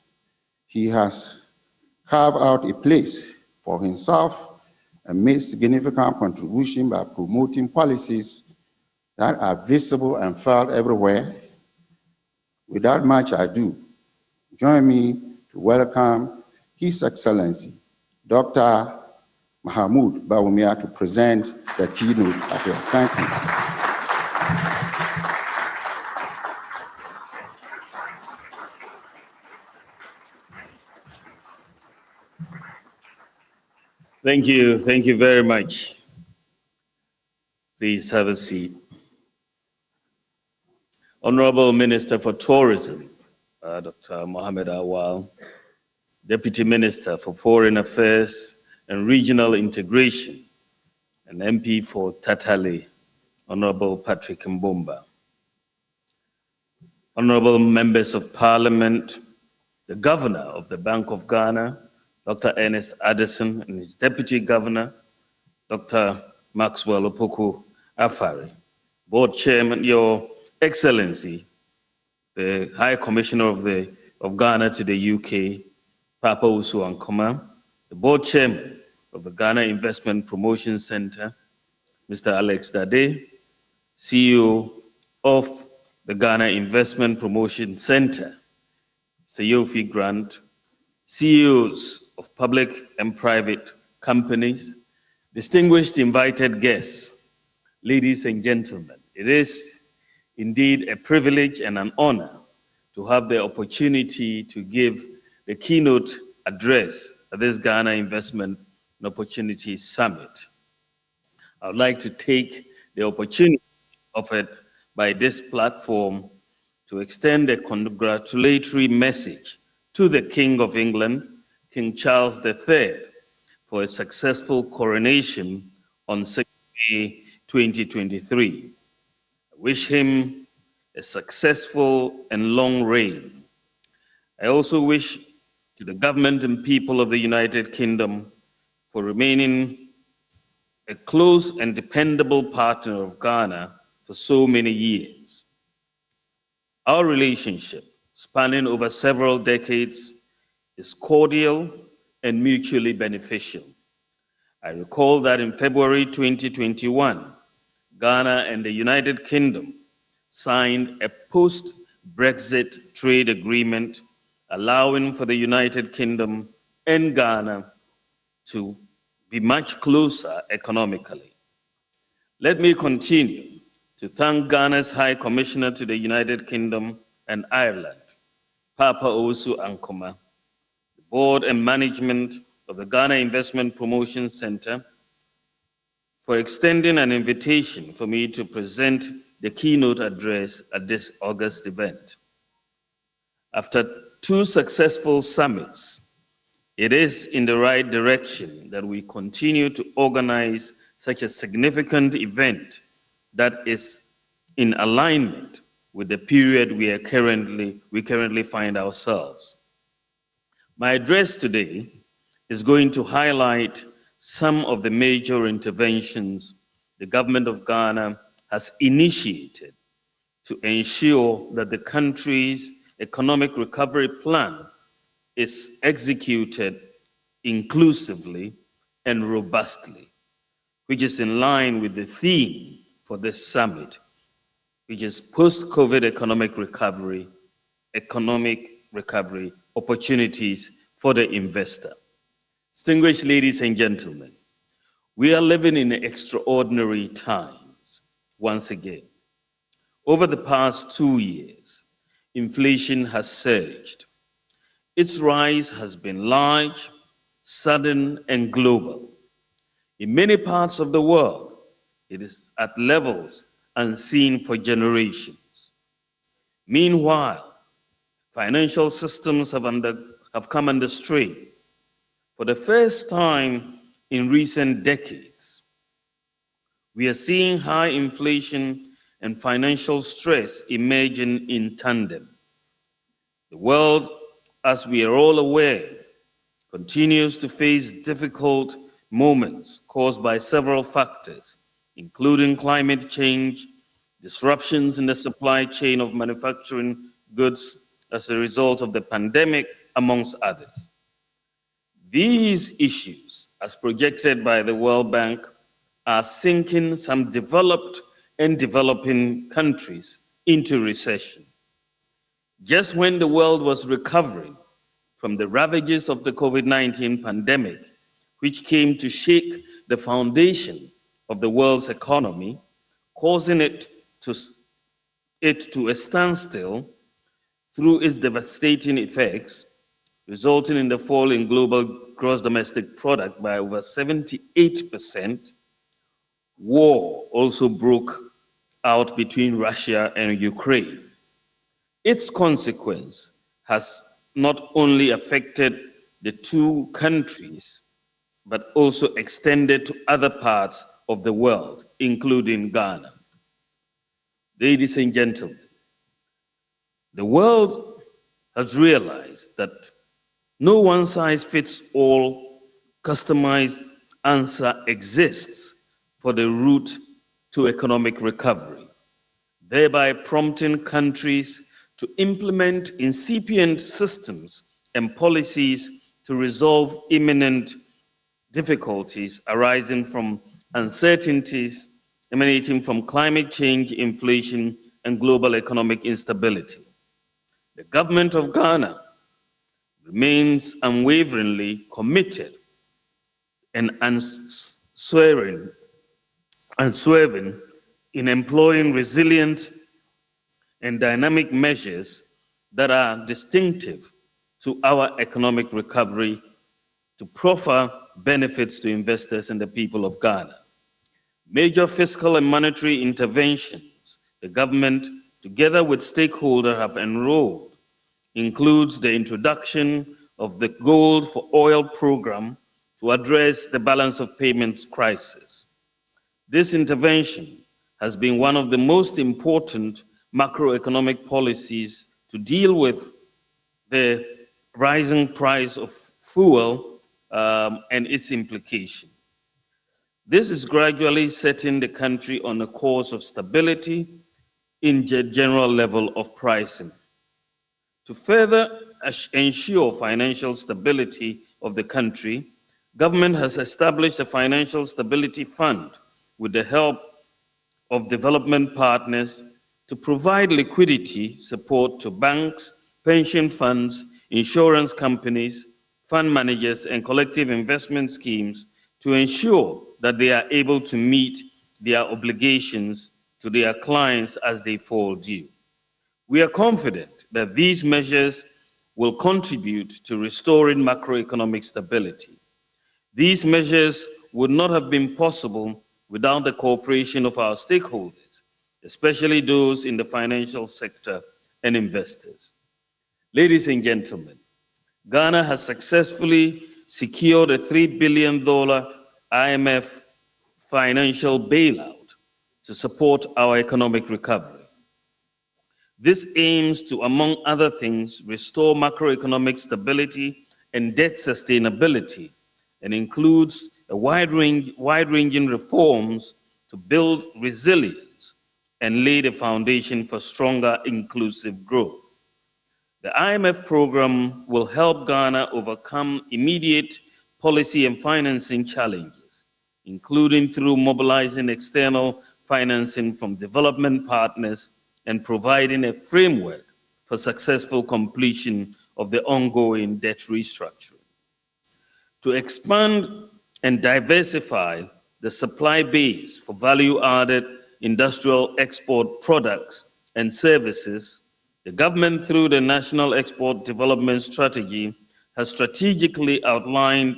He has carved out a place for himself and made significant contribution by promoting policies that are visible and felt everywhere. Without much ado, join me to welcome His Excellency, Dr. Mahmoud Bawumia, to present the keynote address. Thank you. Thank you very much. Please have a seat. Honorable Minister for Tourism, Dr. Mohammed Awal, Deputy Minister for Foreign Affairs and Regional Integration, and MP for Tatale, Honorable Patrick Mbomba. Honorable Members of Parliament, the Governor of the Bank of Ghana, Dr. Ernest Addison, and his Deputy Governor, Dr. Maxwell Opoku Afari, Board Chairman, Your Excellency, the High Commissioner of Ghana to the UK, Papa Usu Ankoma, the Board Chairman of the Ghana Investment Promotion Center, Mr. Alex Dade, CEO of the Ghana Investment Promotion Center, Seyofi Grant, CEOs of public and private companies, distinguished invited guests, ladies and gentlemen, it is indeed a privilege and an honor to have the opportunity to give the keynote address at this Ghana Investment and Opportunity Summit. I would like to take the opportunity offered by this platform to extend a congratulatory message to the King of England, King Charles III, for a successful coronation on 6 May 2023. I wish him a successful and long reign. I also wish to the government and people of the United Kingdom for remaining a close and dependable partner of Ghana for so many years. Our relationship, spanning over several decades, is cordial and mutually beneficial. I recall that in February 2021, Ghana and the United Kingdom signed a post-Brexit trade agreement allowing for the United Kingdom and Ghana to be much closer economically. Let me continue to thank Ghana's High Commissioner to the United Kingdom and Ireland, Papa Owusu Ankoma, the board and management of the Ghana Investment Promotion Center, for extending an invitation for me to present the keynote address at this August event. After 2 successful summits, it is in the right direction that we continue to organize such a significant event that is in alignment with the period we currently find ourselves. My address today is going to highlight some of the major interventions the government of Ghana has initiated to ensure that the country's economic recovery plan is executed inclusively and robustly, which is in line with the theme for this summit, which is post-COVID economic recovery opportunities for the investor. Distinguished ladies and gentlemen, we are living in extraordinary times. once again. Over the past 2 years, inflation has surged. Its rise has been large, sudden, and global. In many parts of the world, it is at levels unseen for generations. Meanwhile, financial systems have come under strain. For the first time in recent decades, we are seeing high inflation and financial stress emerging in tandem. The world, as we are all aware, continues to face difficult moments caused by several factors, including climate change, disruptions in the supply chain of manufacturing goods as a result of the pandemic, amongst others. These issues, as projected by the World Bank, are sinking some developed and developing countries into recession. Just when the world was recovering from the ravages of the COVID-19 pandemic, which came to shake the foundation of the world's economy, causing it to a standstill through its devastating effects, resulting in the fall in global gross domestic product by over 78%, war also broke out between Russia and Ukraine. Its consequence has not only affected the two countries, but also extended to other parts of the world, including Ghana. Ladies and gentlemen, the world has realized that no one-size-fits-all customized answer exists for the route to economic recovery, thereby prompting countries to implement incipient systems and policies to resolve imminent difficulties arising from uncertainties emanating from climate change, inflation, and global economic instability. The government of Ghana remains unwaveringly committed and unswerving in employing resilient and dynamic measures that are distinctive to our economic recovery to proffer benefits to investors and the people of Ghana. Major fiscal and monetary interventions the government, together with stakeholders, have enrolled includes the introduction of the Gold for Oil program to address the balance of payments crisis. This intervention has been one of the most important macroeconomic policies to deal with the rising price of fuel and its implication. This is gradually setting the country on a course of stability in the general level of pricing. To further ensure financial stability of the country, government has established a financial stability fund with the help of development partners to provide liquidity support to banks, pension funds, insurance companies, fund managers, and collective investment schemes to ensure that they are able to meet their obligations to their clients as they fall due. We are confident that these measures will contribute to restoring macroeconomic stability. These measures would not have been possible without the cooperation of our stakeholders, especially those in the financial sector and investors. Ladies and gentlemen, Ghana has successfully secured a $3 billion IMF financial bailout to support our economic recovery. This aims to, among other things, restore macroeconomic stability and debt sustainability, and includes a wide-ranging reforms to build resilience and lay the foundation for stronger inclusive growth. The IMF program will help Ghana overcome immediate policy and financing challenges, including through mobilizing external financing from development partners and providing a framework for successful completion of the ongoing debt restructuring. To expand and diversify the supply base for value-added industrial export products and services, the government, through the National Export Development Strategy, has strategically outlined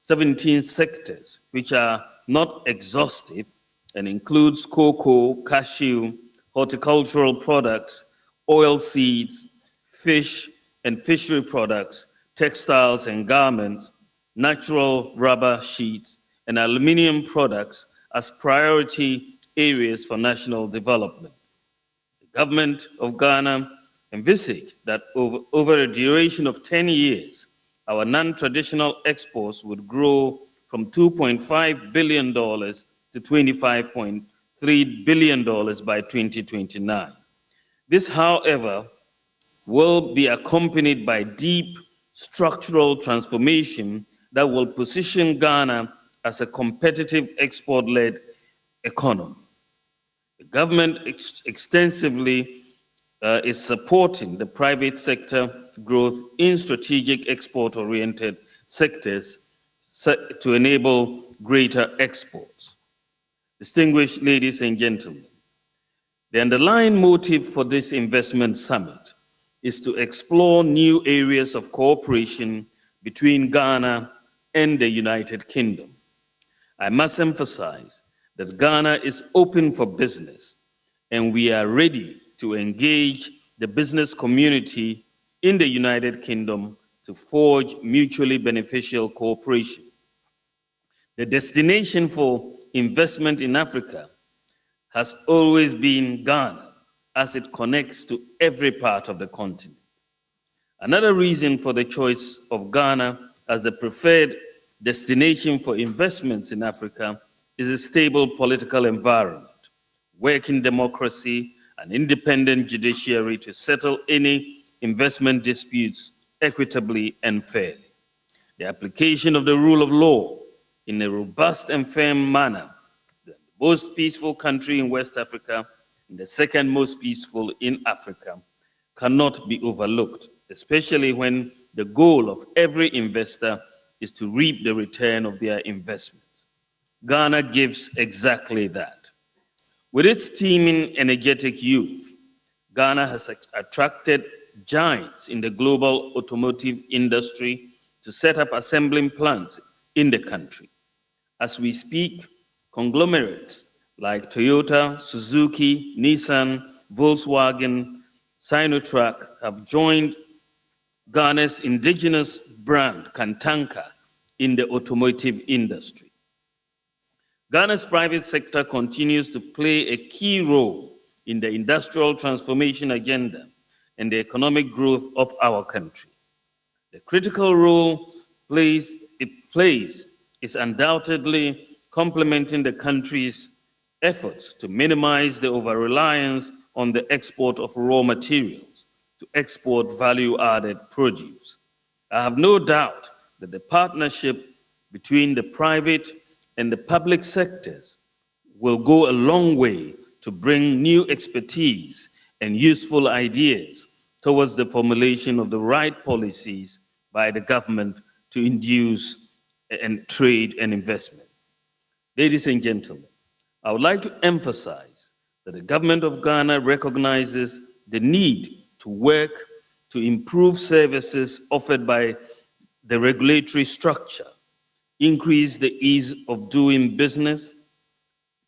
17 sectors, which are not exhaustive and includes cocoa, cashew, horticultural products, oil seeds, fish and fishery products, textiles and garments, natural rubber sheets, and aluminium products as priority areas for national development. The government of Ghana envisaged that over a duration of 10 years, our non-traditional exports would grow from $2.5 billion to $25.3 billion by 2029. This, however, will be accompanied by deep structural transformation that will position Ghana as a competitive export-led economy. The government extensively is supporting the private sector growth in strategic export-oriented sectors to enable greater exports. Distinguished ladies and gentlemen, the underlying motive for this investment summit is to explore new areas of cooperation between Ghana and the United Kingdom. I must emphasize that Ghana is open for business, and we are ready to engage the business community in the United Kingdom to forge mutually beneficial cooperation. The destination for investment in Africa has always been Ghana, as it connects to every part of the continent. Another reason for the choice of Ghana as the preferred destination for investments in Africa is a stable political environment, working democracy, an independent judiciary to settle any investment disputes equitably and fairly, the application of the rule of law in a robust and firm manner, the most peaceful country in West Africa and the second most peaceful in Africa, cannot be overlooked, especially when the goal of every investor is to reap the return of their investments. Ghana gives exactly that. With its teeming, energetic youth, Ghana has attracted giants in the global automotive industry to set up assembling plants in the country. As we speak, conglomerates like Toyota, Suzuki, Nissan, Volkswagen, Sinotruk have joined Ghana's indigenous brand, Kantanka, in the automotive industry. Ghana's private sector continues to play a key role in the industrial transformation agenda and the economic growth of our country. The critical role it plays is undoubtedly complementing the country's efforts to minimize the over-reliance on the export of raw materials to export value-added produce. I have no doubt that the partnership between the private and the public sectors will go a long way to bring new expertise and useful ideas towards the formulation of the right policies by the government to induce and trade and investment. Ladies and gentlemen, I would like to emphasize that the government of Ghana recognizes the need to work to improve services offered by the regulatory structure, increase the ease of doing business,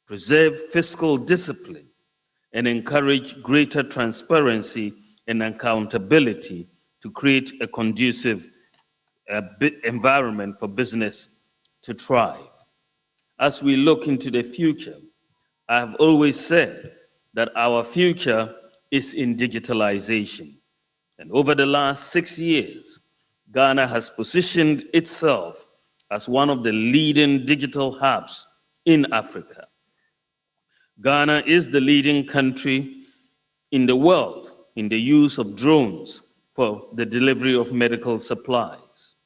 preserve fiscal discipline, and encourage greater transparency and accountability to create a conducive environment for business to thrive. As we look into the future, I have always said that our future is in digitalization. And over the last 6 years, Ghana has positioned itself as one of the leading digital hubs in Africa. Ghana is the leading country in the world in the use of drones for the delivery of medical supplies.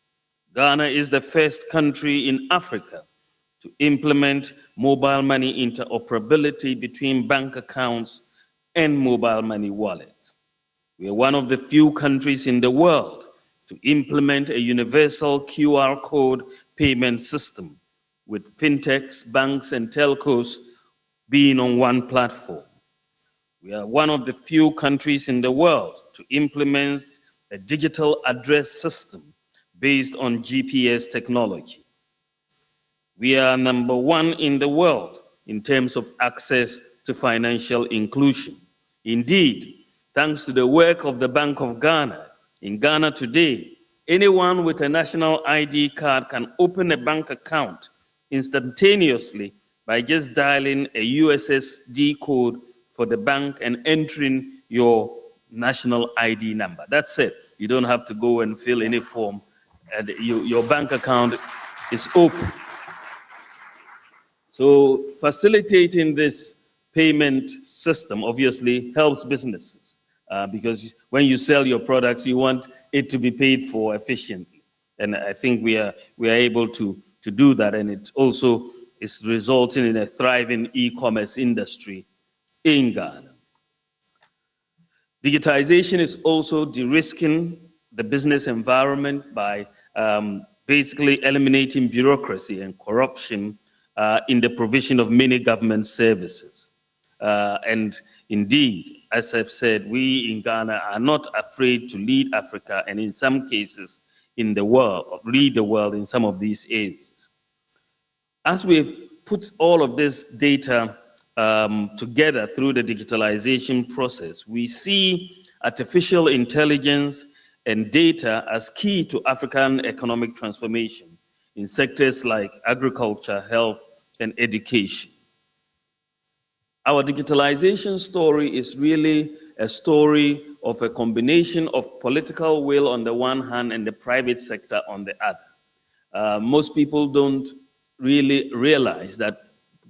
Ghana is the first country in Africa to implement mobile money interoperability between bank accounts and mobile money wallets. We are one of the few countries in the world to implement a universal QR code payment system, with fintechs, banks, and telcos being on one platform. We are one of the few countries in the world to implement a digital address system based on GPS technology. We are number one in the world in terms of access to financial inclusion. Indeed, thanks to the work of the Bank of Ghana, in Ghana today, anyone with a national ID card can open a bank account instantaneously by just dialing a USSD code for the bank and entering your national ID number. That's it. You don't have to go and fill any form. Your bank account is open. So facilitating this payment system obviously helps businesses because when you sell your products, you want it to be paid for efficiently. And I think we are able to do that, and it also is resulting in a thriving e-commerce industry in Ghana. Digitization is also de-risking the business environment by basically eliminating bureaucracy and corruption in the provision of many government services. And indeed, as I've said, we in Ghana are not afraid to lead Africa, and in some cases in the world, lead the world in some of these areas. As we've put all of this data together through the digitalization process, we see artificial intelligence and data as key to African economic transformation in sectors like agriculture, health, and education. Our digitalization story is really a story of a combination of political will on the one hand and the private sector on the other. Most people don't really realize that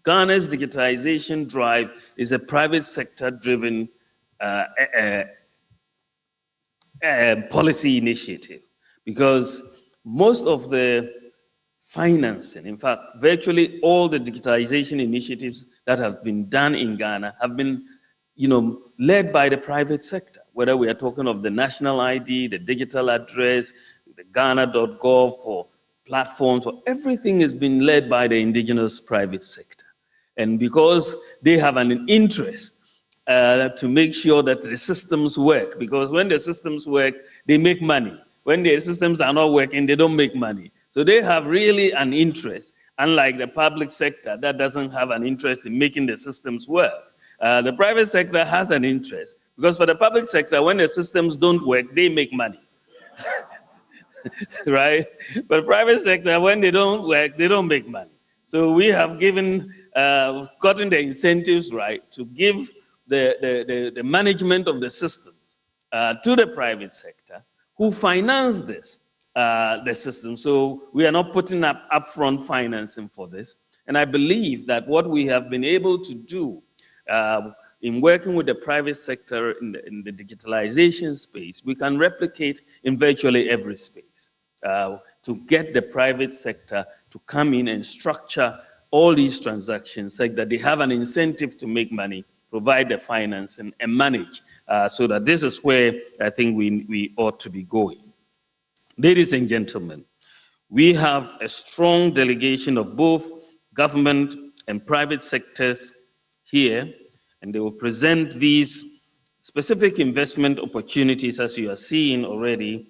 Ghana's digitization drive is a private sector driven policy initiative, because most of the financing, in fact, virtually all the digitization initiatives that have been done in Ghana have been, led by the private sector, whether we are talking of the national ID, the digital address, the Ghana.gov for platforms, or everything has been led by the indigenous private sector. And because they have an interest to make sure that the systems work, because when the systems work, they make money. When the systems are not working, they don't make money. So they have really an interest, unlike the public sector that doesn't have an interest in making the systems work. The private sector has an interest, because for the public sector, when the systems don't work, they make money. Right? But private sector, when they don't work, they don't make money. So we have gotten the incentives right to give the management of the systems to the private sector, who finance the system. So we are not putting up upfront financing for this. And I believe that what we have been able to do in working with the private sector in the digitalization space, we can replicate in virtually every space to get the private sector to come in and structure all these transactions so that they have an incentive to make money, provide the financing, and manage. So that this is where I think we ought to be going. Ladies and gentlemen, we have a strong delegation of both government and private sectors here, and they will present these specific investment opportunities, as you are seeing already,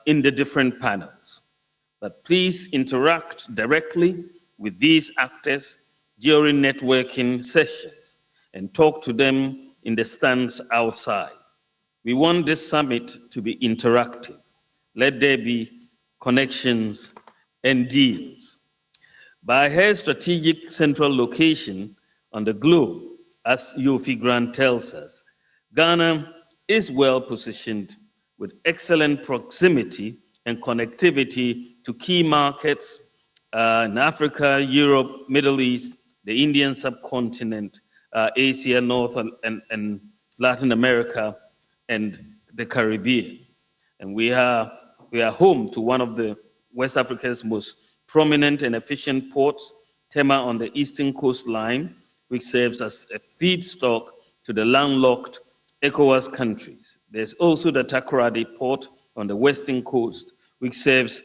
in the different panels. But please interact directly with these actors during networking sessions and talk to them in the stands outside. We want this summit to be interactive. Let there be connections and deals. By her strategic central location on the globe, as Yofi Grant tells us, Ghana is well positioned with excellent proximity and connectivity to key markets in Africa, Europe, Middle East, the Indian subcontinent, Asia, North and Latin America, and the Caribbean. And we are home to one of the West Africa's most prominent and efficient ports, Tema on the eastern coastline, which serves as a feedstock to the landlocked ECOWAS countries. There's also the Takoradi port on the western coast, which serves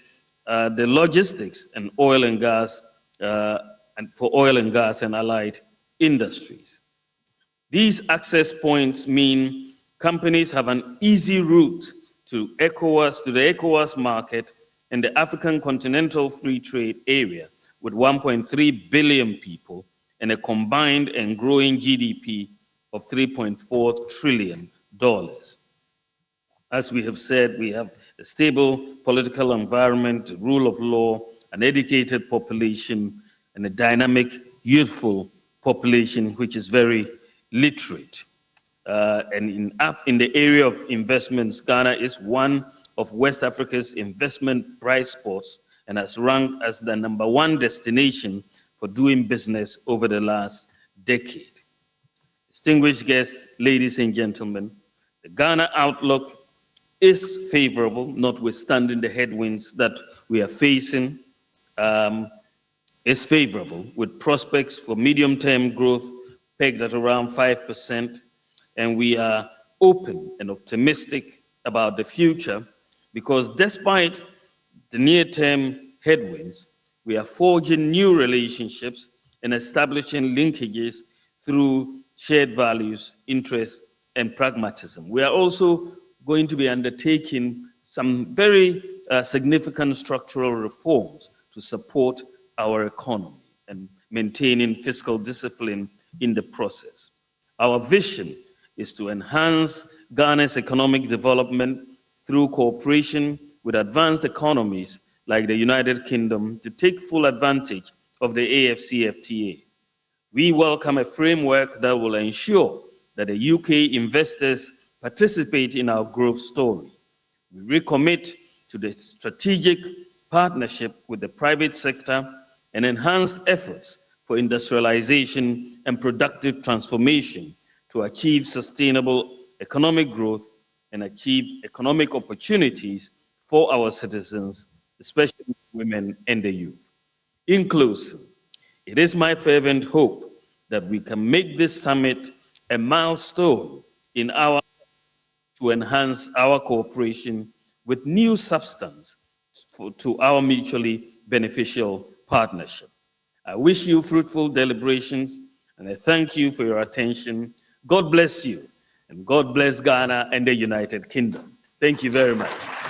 the logistics and oil and gas, and for oil and gas and allied industries. These access points mean companies have an easy route to the ECOWAS market and the African Continental Free Trade Area with 1.3 billion people and a combined and growing GDP of $3.4 trillion. As we have said, we have a stable political environment, a rule of law, an educated population, and a dynamic, youthful population which is very literate. And in the area of investments, Ghana is one of West Africa's investment bright spots and has ranked as the #1 destination for doing business over the last decade. Distinguished guests, ladies and gentlemen, the Ghana outlook is favorable, notwithstanding the headwinds that we are facing. Is favorable, with prospects for medium-term growth pegged at around 5%, and we are open and optimistic about the future because despite the near-term headwinds, we are forging new relationships and establishing linkages through shared values, interests, and pragmatism. We are also going to be undertaking some very significant structural reforms to support our economy and maintaining fiscal discipline in the process. Our vision is to enhance Ghana's economic development through cooperation with advanced economies like the United Kingdom to take full advantage of the AfCFTA. We welcome a framework that will ensure that the UK investors participate in our growth story. We recommit to the strategic partnership with the private sector and enhanced efforts for industrialization and productive transformation to achieve sustainable economic growth and achieve economic opportunities for our citizens, especially women and the youth. In closing, it is my fervent hope that we can make this summit a milestone in our efforts to enhance our cooperation with new substance to our mutually beneficial partnership. I wish you fruitful deliberations, and I thank you for your attention. God bless you, and God bless Ghana and the United Kingdom. Thank you very much.